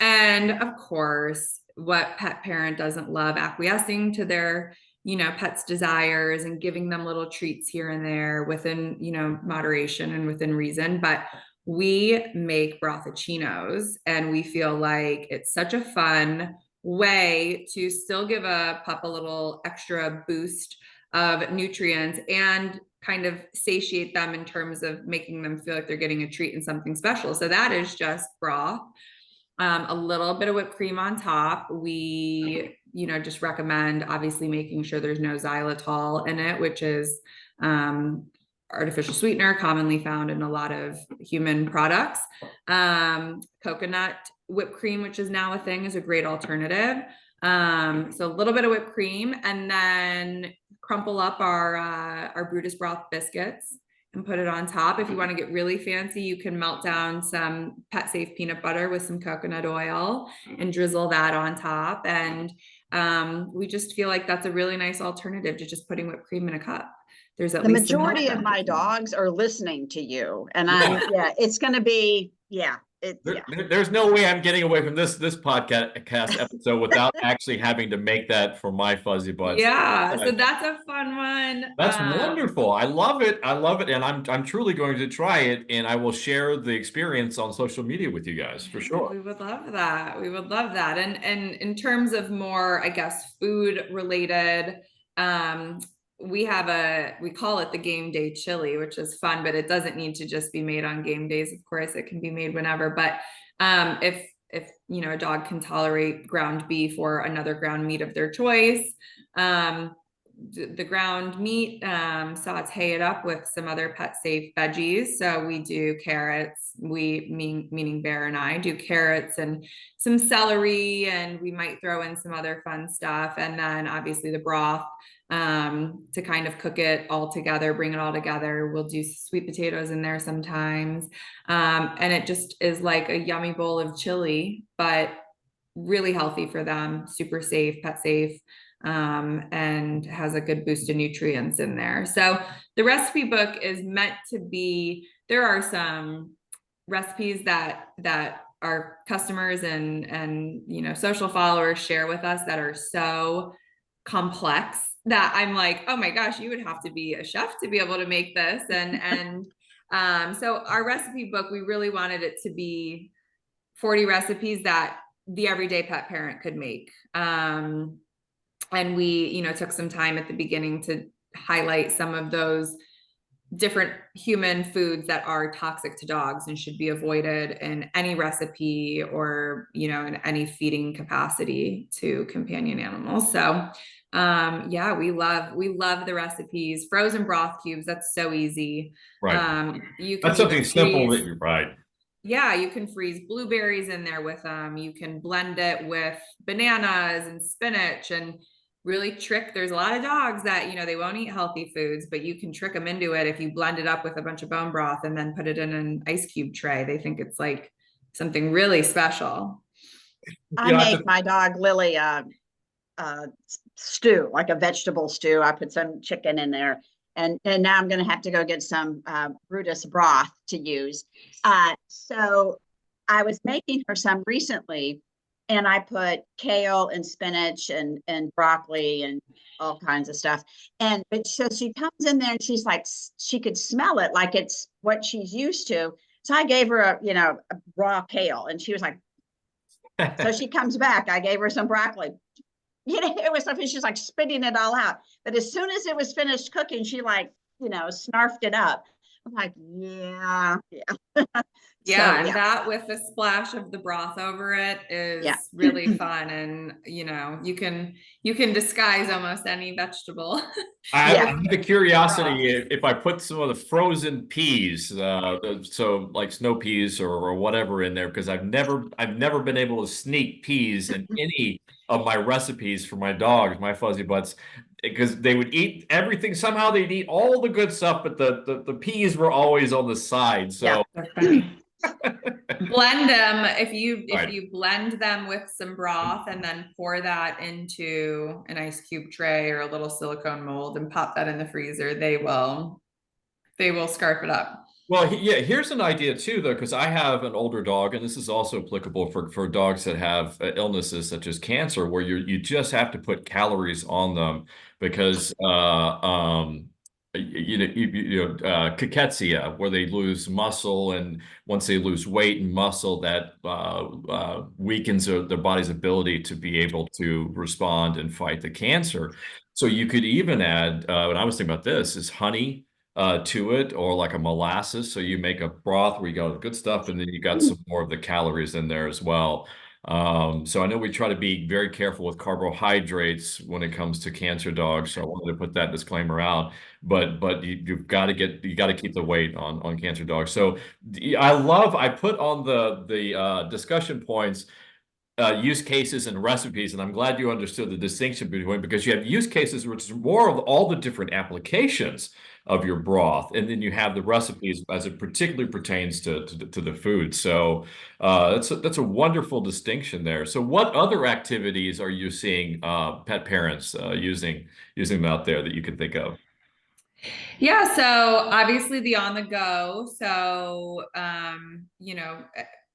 And of course, what pet parent doesn't love acquiescing to their, you know, pet's desires and giving them little treats here and there within, you know, moderation and within reason. But we make brothachinos, and we feel like it's such a fun way to still give a pup a little extra boost of nutrients and kind of satiate them in terms of making them feel like they're getting a treat and something special. So that is just broth, a little bit of whipped cream on top. We, you know, just recommend obviously making sure there's no xylitol in it, which is artificial sweetener commonly found in a lot of human products. Coconut whipped cream, which is now a thing, is a great alternative. So a little bit of whipped cream, and then crumple up our Brutus broth biscuits and put it on top. If you want to get really fancy, you can melt down some pet safe peanut butter with some coconut oil and drizzle that on top. And we just feel like that's a really nice alternative to just putting whipped cream in a cup. There's at The least some majority milk of my dogs are listening to you, and it's going to be, There's no way I'm getting away from this podcast episode without actually having to make that for my fuzzy butts. Yeah, so that's a fun one. That's wonderful. I love it. I love it, and I'm truly going to try it, and I will share the experience on social media with you guys for sure. We would love that. We would love that. And in terms of more, I guess, food related, we call it the game day chili, which is fun, but it doesn't need to just be made on game days. Of course, it can be made whenever. But if you know, a dog can tolerate ground beef or another ground meat of their choice, the ground meat, saute it up with some other pet safe veggies. So we do carrots, meaning Bear and I do carrots and some celery, and we might throw in some other fun stuff. And then obviously the broth, to kind of cook it all together, bring it all together. We'll do sweet potatoes in there sometimes. And it just is like a yummy bowl of chili, but really healthy for them, super safe, pet safe. And has a good boost of nutrients in there. So the recipe book is meant to be, there are some recipes that our customers and you know, social followers share with us that are so complex that I'm like, oh my gosh, you would have to be a chef to be able to make this. And so our recipe book, we really wanted it to be 40 recipes that the everyday pet parent could make. And we, you know, took some time at the beginning to highlight some of those different human foods that are toxic to dogs and should be avoided in any recipe or, you know, in any feeding capacity to companion animals. So yeah, we love the recipes. Frozen broth cubes, that's so easy. Right. You can That's something even simple that freeze, you're right. yeah, you can freeze blueberries in there with them. You can blend it with bananas and spinach and really trick. There's a lot of dogs that, you know, they won't eat healthy foods, but you can trick them into it if you blend it up with a bunch of bone broth and then put it in an ice cube tray. They think it's like something really special. I make my dog Lily stew, like a vegetable stew. I put some chicken in there. And now I'm going to have to go get some Brutus broth to use. So I was making her some recently, and I put kale and spinach and broccoli and all kinds of stuff. And but so she comes in there and she's like, she could smell it like it's what she's used to. So I gave her a raw kale, and she was like, so she comes back. I gave her some broccoli. It was something, she's like spitting it all out. But as soon as it was finished cooking, she like, snarfed it up. I'm like, yeah. Yeah, So, and that with the splash of the broth over it is yeah. really fun. And you can disguise almost any vegetable. I Yeah. have the curiosity if I put some of the frozen peas, so like snow peas or whatever in there, because I've never been able to sneak peas in any of my recipes for my dogs, my fuzzy butts, because they would eat everything. Somehow they'd eat all the good stuff, but the peas were always on the side. So They're funny. Blend them if Right. you blend them with some broth and then pour that into an ice cube tray or a little silicone mold and pop that in the freezer, they will scarf it up. Well, yeah, here's an idea too, though, because I have an older dog, and this is also applicable for dogs that have illnesses such as cancer, where you just have to put calories on them because cachexia, where they lose muscle, and once they lose weight and muscle, that weakens their body's ability to be able to respond and fight the cancer. So you could even add, and I was thinking about this, is honey to it, or like a molasses. So you make a broth where you got the good stuff, and then you got some more of the calories in there as well. So I know we try to be very careful with carbohydrates when it comes to cancer dogs. So I wanted to put that disclaimer out. But you've got to keep the weight on cancer dogs. So I put on the discussion points use cases and recipes, and I'm glad you understood the distinction between, because you have use cases which is more of all the different applications of your broth, and then you have the recipes as it particularly pertains to the food. So that's a wonderful distinction there. So what other activities are you seeing pet parents using them out there that you can think of? Yeah, so obviously the on the go. So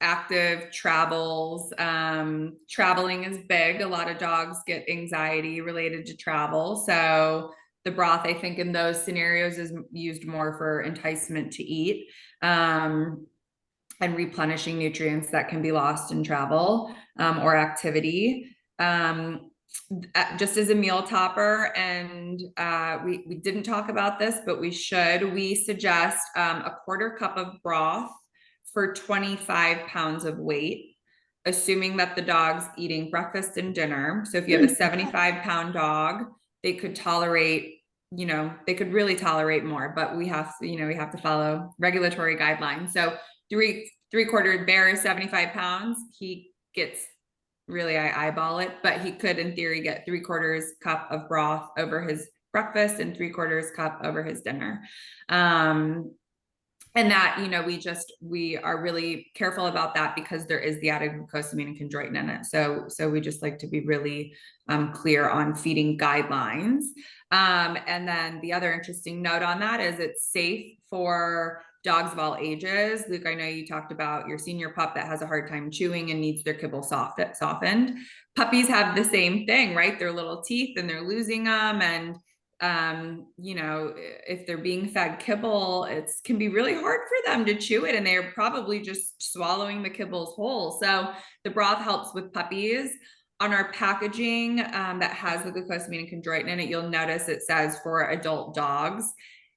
active travels. Traveling is big. A lot of dogs get anxiety related to travel. So the broth, I think, in those scenarios is used more for enticement to eat, and replenishing nutrients that can be lost in travel or activity. Just as a meal topper, and we didn't talk about this, but we should. We suggest a quarter cup of broth for 25 pounds of weight, assuming that the dog's eating breakfast and dinner. So if you have a 75-pound dog, they could really tolerate more, but we have to follow regulatory guidelines. So three-quarter bear is 75 pounds. He gets, really, I eyeball it, but he could in theory get 3/4 cup of broth over his breakfast and 3/4 cup over his dinner. And that, we are really careful about that because there is the added glucosamine and chondroitin in it. So we just like to be really clear on feeding guidelines. And then the other interesting note on that is it's safe for dogs of all ages. Luke, I know you talked about your senior pup that has a hard time chewing and needs their kibble softened. Puppies have the same thing, right? Their little teeth, and they're losing them. And if they're being fed kibble, it can be really hard for them to chew it, and they're probably just swallowing the kibbles whole. So the broth helps with puppies. On our packaging that has the glucosamine and chondroitin in it, you'll notice it says for adult dogs.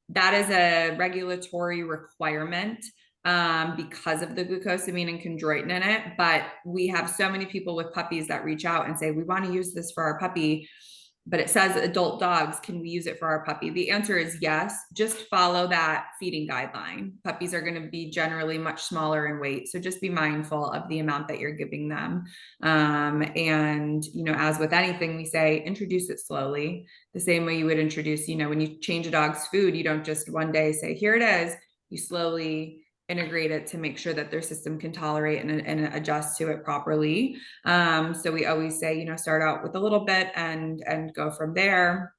that is a regulatory requirement because of the glucosamine and chondroitin in it. But we have so many people with puppies that reach out and say, we want to use this for our puppy, but it says adult dogs, can we use it for our puppy? The answer is yes. Just follow that feeding guideline. Puppies are going to be generally much smaller in weight, so just be mindful of the amount that you're giving them. And, you know, as with anything, we say introduce it slowly, the same way you would introduce, you know, when you change a dog's food, you don't just one day say, here it is. You slowly integrate it to make sure that their system can tolerate and adjust to it properly. So we always say, you know, start out with a little bit and go from there.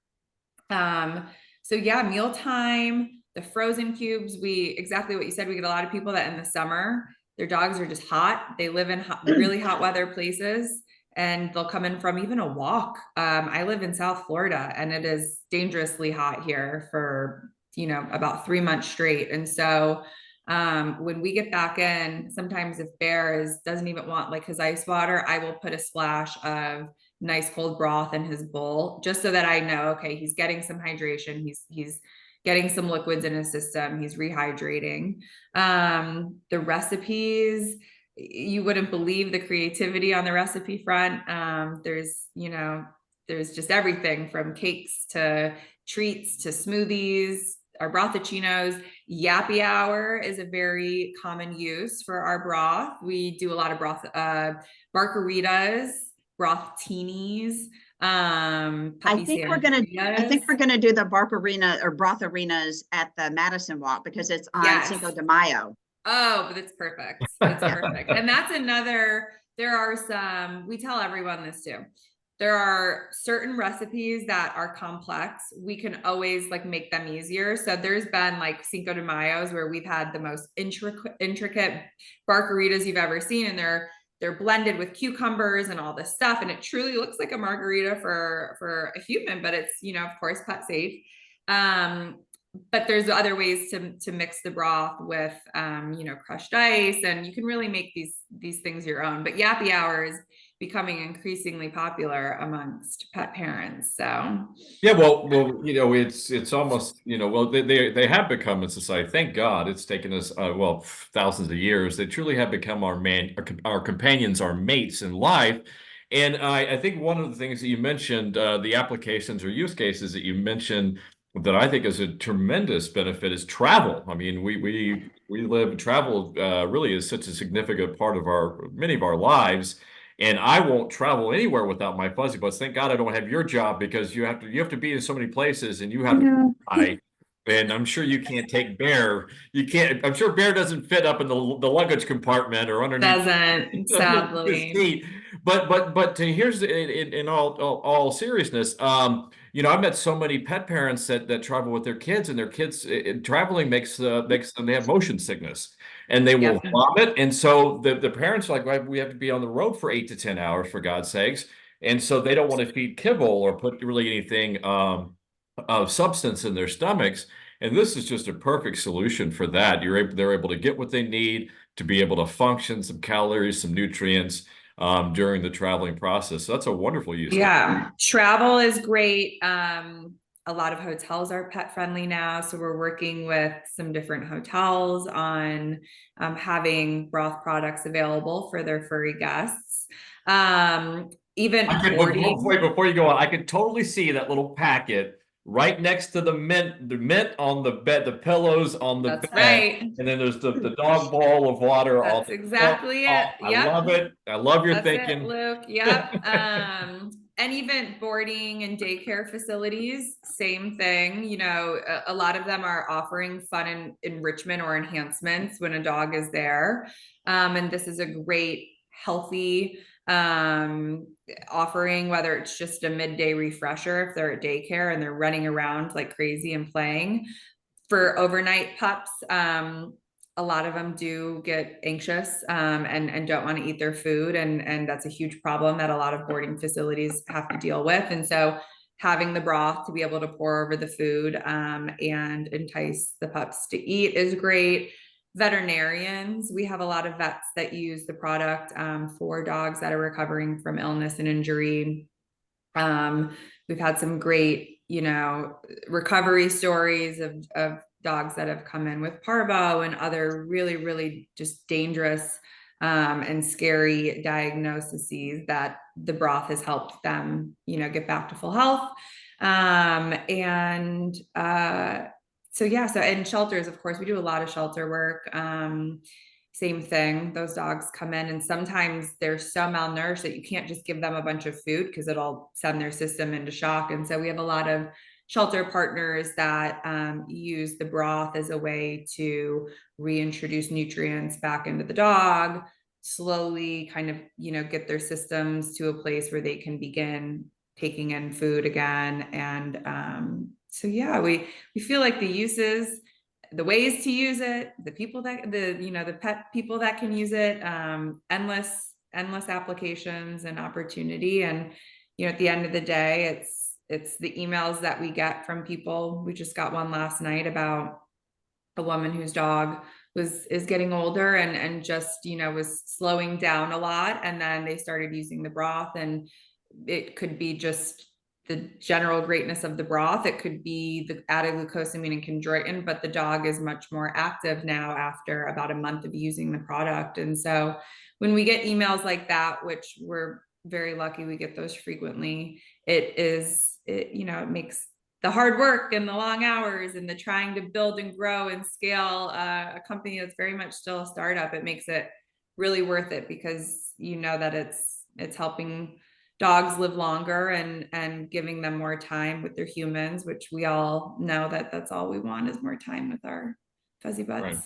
So yeah, mealtime, the frozen cubes, exactly what you said, we get a lot of people that in the summer, their dogs are just hot. They live in really hot weather places, and they'll come in from even a walk. I live in South Florida, and it is dangerously hot here for, you know, about 3 months straight. And so when we get back in, sometimes if Bear doesn't even want like his ice water, I will put a splash of nice cold broth in his bowl, just so that I know, okay, he's getting some hydration. He's getting some liquids in his system. He's rehydrating. The recipes, you wouldn't believe the creativity on the recipe front. There's just everything from cakes to treats to smoothies. Our brothachinos. Yappy hour is a very common use for our broth. We do a lot of broth, barkaritas, brothinis, I think we're gonna do the barcarina or broth arenas at the Madison Walk because it's on Cinco de Mayo. Oh, but it's perfect. It's perfect. And that's another, there are some, we tell everyone this too. There are certain recipes that are complex. We can always like make them easier. So there's been like Cinco de Mayos where we've had the most intricate barkaritas you've ever seen. And they're blended with cucumbers and all this stuff. And it truly looks like a margarita for a human, but it's, you know, of course, pet safe. But there's other ways to mix the broth with, you know, crushed ice, and you can really make these things your own. But yappy hour is becoming increasingly popular amongst pet parents. So yeah, well, you know, it's almost, you know, well, they have become a society. Thank God, it's taken us well, thousands of years. They truly have become our companions, our mates in life. And I think one of the things that you mentioned, the applications or use cases that you mentioned that I think is a tremendous benefit is travel. I mean, we live, travel really is such a significant part of many of our lives. And I won't travel anywhere without my fuzzy butts. Thank God I don't have your job, because you have to be in so many places, and you have to fly. And I'm sure you can't take Bear. You can't. I'm sure Bear doesn't fit up in the luggage compartment or underneath. Doesn't, sadly. Seat. But here's in all seriousness. You know, I've met so many pet parents that travel with their kids, and their kids traveling makes them, they have motion sickness, and they will vomit. And so the parents are like, well, we have to be on the road for 8 to 10 hours, for God's sakes. And so they don't want to feed kibble or put really anything of substance in their stomachs. And this is just a perfect solution for that. They're able to get what they need to be able to function, some calories, some nutrients during the traveling process. So that's a wonderful use. Yeah, travel is great. A lot of hotels are pet friendly now, so we're working with some different hotels on having broth products available for their furry guests. Even before you go on, I could totally see that little packet right next to the mint on the bed, the pillows on the bed, right. And then there's the dog bowl of water. That's exactly it. I love it. I love your thinking, Luke. Yep. And even boarding and daycare facilities, same thing. You know, a lot of them are offering fun and enrichment or enhancements when a dog is there. And this is a great, healthy offering, whether it's just a midday refresher if they're at daycare and they're running around like crazy and playing. For overnight pups, a lot of them do get anxious and don't want to eat their food, and that's a huge problem that a lot of boarding facilities have to deal with. And so having the broth to be able to pour over the food and entice the pups to eat is great. Veterinarians, we have a lot of vets that use the product for dogs that are recovering from illness and injury. We've had some great you know, recovery stories of dogs that have come in with parvo and other really, really just dangerous and scary diagnoses that the broth has helped them, you know, get back to full health. So yeah, so in shelters, of course, we do a lot of shelter work. Same thing, those dogs come in and sometimes they're so malnourished that you can't just give them a bunch of food because it'll send their system into shock. And so we have a lot of shelter partners that use the broth as a way to reintroduce nutrients back into the dog, slowly kind of, you know, get their systems to a place where they can begin taking in food again. And so yeah, we feel like the uses, the ways to use it, the people that the pet people that can use it, endless applications and opportunity. And you know, at the end of the day, it's the emails that we get from people. We just got one last night about a woman whose dog is getting older and just, you know, was slowing down a lot, and then they started using the broth, and it could be just the general greatness of the broth. It could be the added glucosamine and chondroitin, but the dog is much more active now after about a month of using the product. And so when we get emails like that, which we're very lucky, we get those frequently, you know, it makes the hard work and the long hours and the trying to build and grow and scale a company that's very much still a startup. It makes it really worth it because you know that it's helping dogs live longer and giving them more time with their humans, which we all know that that's all we want is more time with our fuzzy butts.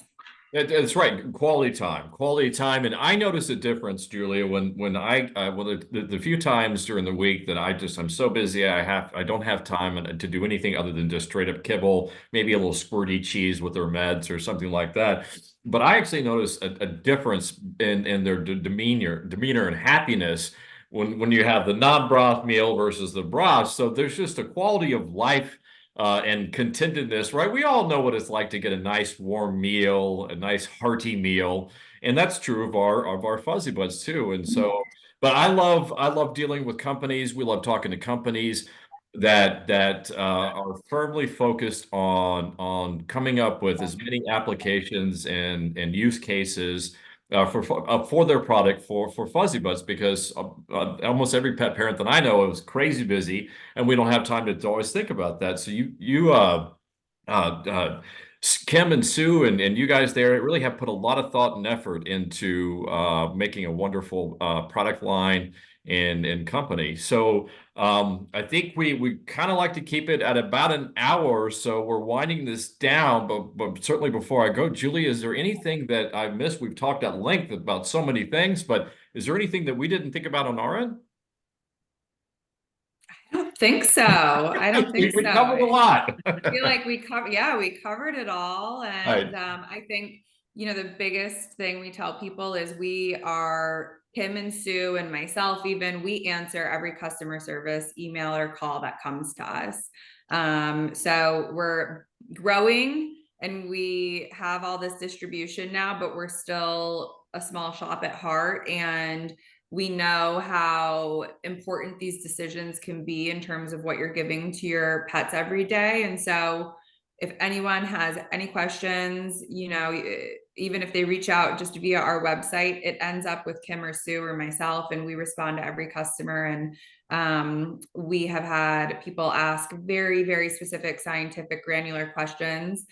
Right. That's right. Quality time. And I notice a difference, Julia, when the few times during the week that I'm so busy, I don't have time to do anything other than just straight up kibble, maybe a little squirty cheese with their meds or something like that. But I actually notice a difference in their demeanor and happiness when you have the non-broth meal versus the broth. So there's just a quality of life and contentedness, right? We all know what it's like to get a nice warm meal, a nice hearty meal, and that's true of our fuzzy butts too. And so, but I love dealing with companies. We love talking to companies that are firmly focused on coming up with as many applications and use cases for their product for fuzzy butts, because almost every pet parent that I know is crazy busy, and we don't have time to always think about that. So Kim and Sue and you guys there really have put a lot of thought and effort into making a wonderful product line and company. So I think we kind of like to keep it at about an hour, so we're winding this down. But certainly before I go, Julie, is there anything that I missed? We've talked at length about so many things, but is there anything that we didn't think about on our end? I don't think so. I don't think We so. covered a lot. I feel like we covered it all. And Right. I think, you know, the biggest thing we tell people is Kim and Sue and myself, even, we answer every customer service email or call that comes to us. So we're growing and we have all this distribution now, but we're still a small shop at heart. And we know how important these decisions can be in terms of what you're giving to your pets every day. And so if anyone has any questions, you know, even if they reach out just via our website, it ends up with Kim or Sue or myself, and we respond to every customer. And we have had people ask very, very specific scientific granular questions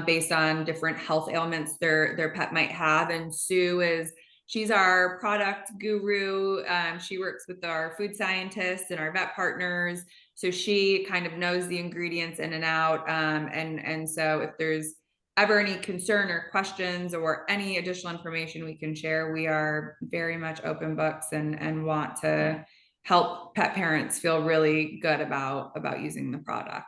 based on different health ailments their pet might have. And she's our product guru. She works with our food scientists and our vet partners. So she kind of knows the ingredients in and out. And so if there's ever any concern or questions or any additional information we can share, we are very much open books and want to help pet parents feel really good about using the product.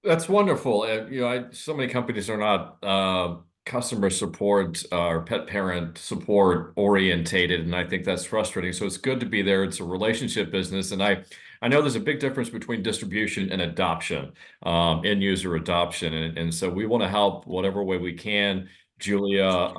That's wonderful. You know, so many companies are not customer support or pet parent support orientated, and I think that's frustrating. So it's good to be there. It's a relationship business, and I know there's a big difference between distribution and adoption, end user adoption, and so we want to help whatever way we can. Julia,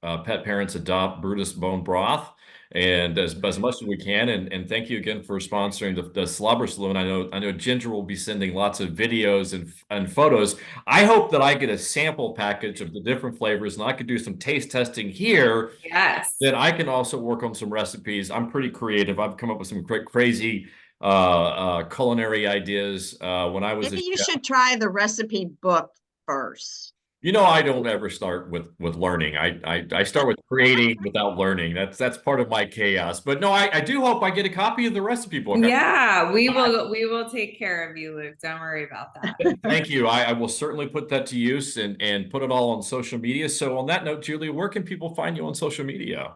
pet parents adopt Brutus bone broth. and as much as we can. And thank you again for sponsoring the Slobber Saloon. I know Ginger will be sending lots of videos and photos. I hope that I get a sample package of the different flavors, and I could do some taste testing here. Yes. Then I can also work on some recipes. I'm pretty creative. I've come up with some crazy culinary ideas when I was Maybe a you chef. should try the recipe book first. You know, I don't ever start with learning. I start with creating without learning. That's part of my chaos. But no, I do hope I get a copy of the recipe book. Yeah, we will take care of you, Luke. Don't worry about that. Thank you. I will certainly put that to use and put it all on social media. So on that note, Julia, where can people find you on social media?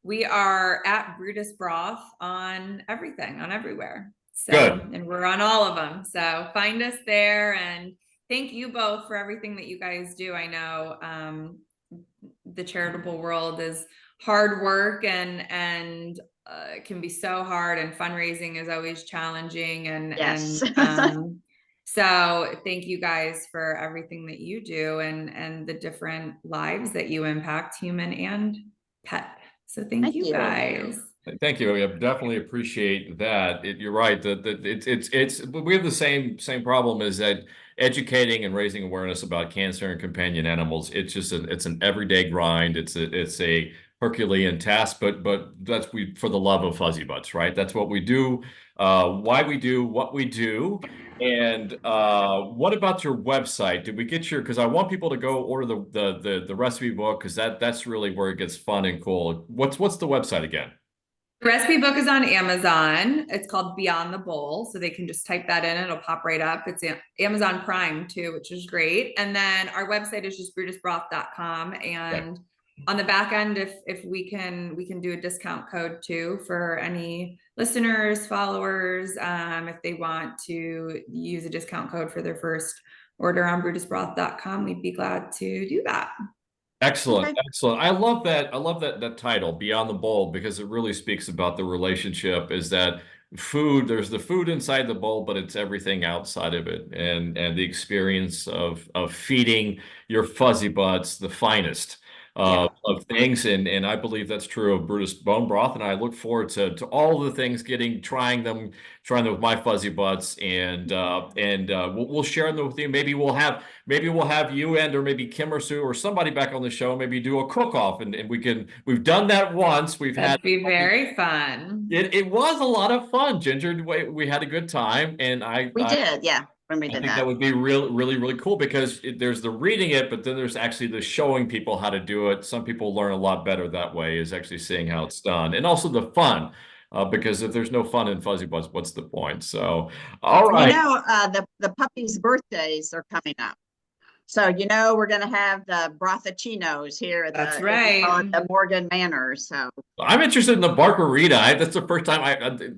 We are at Brutus Broth on everything, on everywhere. So, Good. and we're on all of them. So find us there, and thank you both for everything that you guys do. I know the charitable world is hard work and it can be so hard, and fundraising is always challenging. Yes. So thank you guys for everything that you do and the different lives that you impact, human and pet. So thank you guys. Thank you. I definitely appreciate that. You're right. It's we have the same problem, is that educating and raising awareness about cancer and companion animals. It's an everyday grind. It's a Herculean task, but that's for the love of Fuzzy Butts, right? That's what we do, why we do what we do. And what about your website? Did we get your? Because I want people to go order the recipe book, because that's really where it gets fun and cool. What's the website again? The recipe book is on Amazon. It's called Beyond the Bowl. So they can just type that in. It'll pop right up. It's Amazon Prime too, which is great. And then our website is just brutusbroth.com. And on the back end, if we can do a discount code too for any listeners, followers, if they want to use a discount code for their first order on brutusbroth.com, we'd be glad to do that. Excellent. Okay. Excellent. I love that title, Beyond the Bowl, because it really speaks about the relationship, is that there's the food inside the bowl, but it's everything outside of it, and the experience of feeding your fuzzy butts the finest of things. And I believe that's true of Brutus Bone Broth, and I look forward to all the things, trying them with my fuzzy butts, and we'll share them with you. Maybe we'll have you or maybe Kim or Sue or somebody back on the show, maybe do a cook-off, and we've done that once. That'd be very fun. It was a lot of fun, Ginger. We had a good time, and We did, yeah. When we I did think that would be really cool, because there's the reading it, but then there's actually the showing people how to do it. Some people learn a lot better that way, is actually seeing how it's done, and also the fun. Because if there's no fun in Fuzzy Butts, what's the point? So, all right. You know, the puppies' birthdays are coming up. So, you know, we're going to have the brothachinos here at That's right. the Morgan Manor. So I'm interested in the Barkerita. That's the first time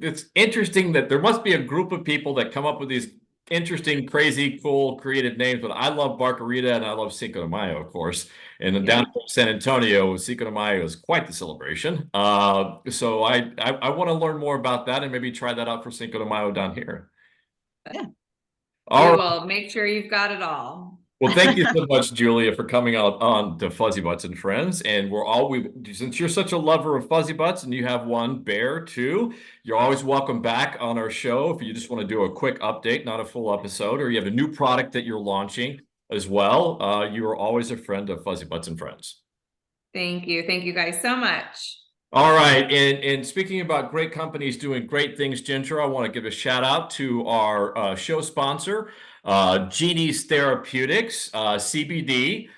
it's interesting that there must be a group of people that come up with these interesting, crazy, cool, creative names. But I love Barkerita, and I love Cinco de Mayo, of course. And then down in San Antonio, Cinco de Mayo is quite the celebration. So I want to learn more about that, and maybe try that out for Cinco de Mayo down here. yeah. We will make sure you've got it all. Well, thank you so much, Julia, for coming out on to Fuzzy Butts and Friends. And since you're such a lover of Fuzzy Butts, and you have one, Bear, too, you're always welcome back on our show. If you just want to do a quick update, not a full episode, or you have a new product that you're launching as well, you are always a friend of Fuzzy Butts and Friends. Thank you. Thank you guys so much. All right. And speaking about great companies doing great things, Ginger, I want to give a shout out to our show sponsor, Genie's Therapeutics, CBD,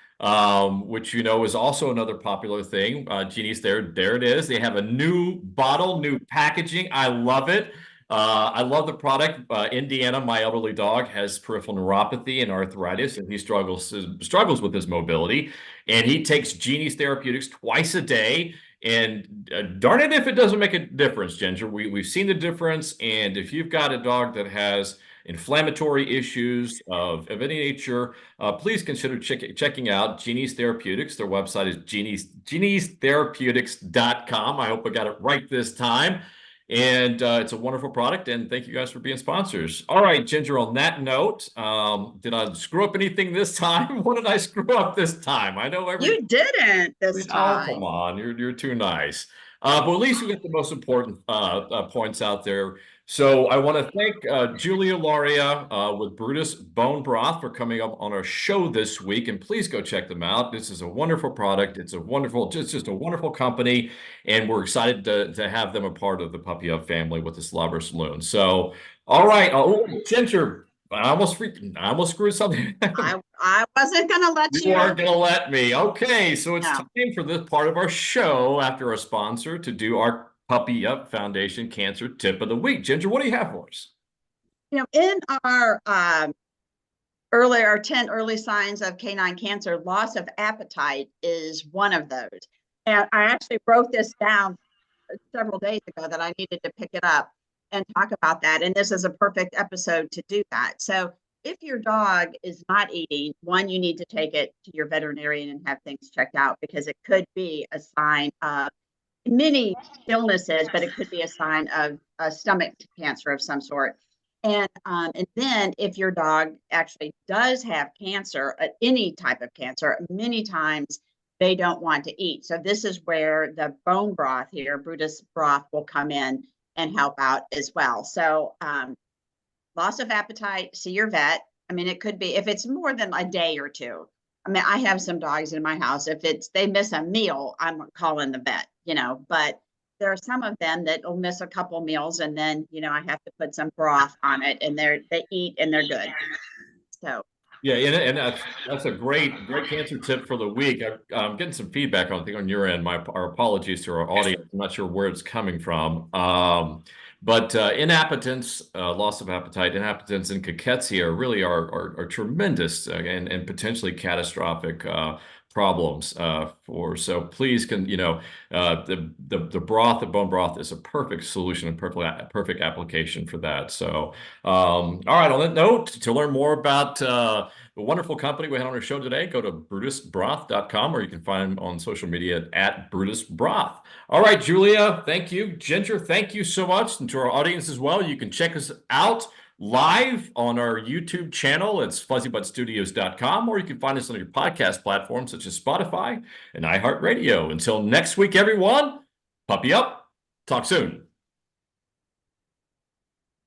which, you know, is also another popular thing. Genie's there it is. They have a new bottle, new packaging. I love it. I love the product. Indiana, my elderly dog, has peripheral neuropathy and arthritis, and he struggles with his mobility. And he takes Genie's Therapeutics twice a day. And darn it if it doesn't make a difference, Ginger. We've seen the difference. And if you've got a dog that has inflammatory issues of any nature, please consider checking out Genie's Therapeutics. Their website is geniestherapeutics.com. I hope I got it right this time. And it's a wonderful product, and thank you guys for being sponsors. All right, Ginger, on that note, did I screw up anything this time? What did I screw up this time? I know You didn't this time. Oh, come on, you're too nice. But at least we got the most important points out there. So I want to thank Julia Lauria with Brutus Bone Broth for coming up on our show this week. And please go check them out. This is a wonderful product. It's a wonderful, just a wonderful company. And we're excited to have them a part of the Puppy Up family with the Slobber Saloon. So, all right. Oh, Ginger, I almost screwed something. I wasn't gonna let You you. aren't going to let me. Okay, so it's No. time for this part of our show after our sponsor to do our Puppy Up Foundation Cancer Tip of the Week. Ginger, what do you have for us? In our 10 early signs of canine cancer, loss of appetite is one of those. And I actually wrote this down several days ago that I needed to pick it up and talk about that. And this is a perfect episode to do that. So if your dog is not eating, one, you need to take it to your veterinarian and have things checked out, because it could be a sign of many illnesses, but it could be a sign of a stomach cancer of some sort. And then if your dog actually does have cancer, any type of cancer, many times they don't want to eat. So this is where the bone broth here, Brutus broth, will come in and help out as well. So loss of appetite, see your vet. I mean, it could be, if it's more than a day or two. I mean, I have some dogs in my house. If they miss a meal, I'm calling the vet, but there are some of them that will miss a couple meals, and then, I have to put some broth on it, and they eat and they're good. So. Yeah, and that's a great cancer tip for the week. I'm getting some feedback on, I think, on your end. Our apologies to our audience. I'm not sure where it's coming from. But inappetence, loss of appetite, inappetence, and cachexia really are tremendous and potentially catastrophic problems so please the broth, the bone broth, is a perfect solution and perfect application for that. So all right, on that note, to learn more about the wonderful company we had on our show today, go to brutusbroth.com, or you can find them on social media at brutusbroth. All right, Julia, thank you. Ginger, thank you so much. And to our audience as well, you can check us out live on our YouTube channel. It's fuzzybutstudios.com, or you can find us on your podcast platforms such as Spotify and iHeartRadio. Until next week, everyone, puppy up. Talk soon.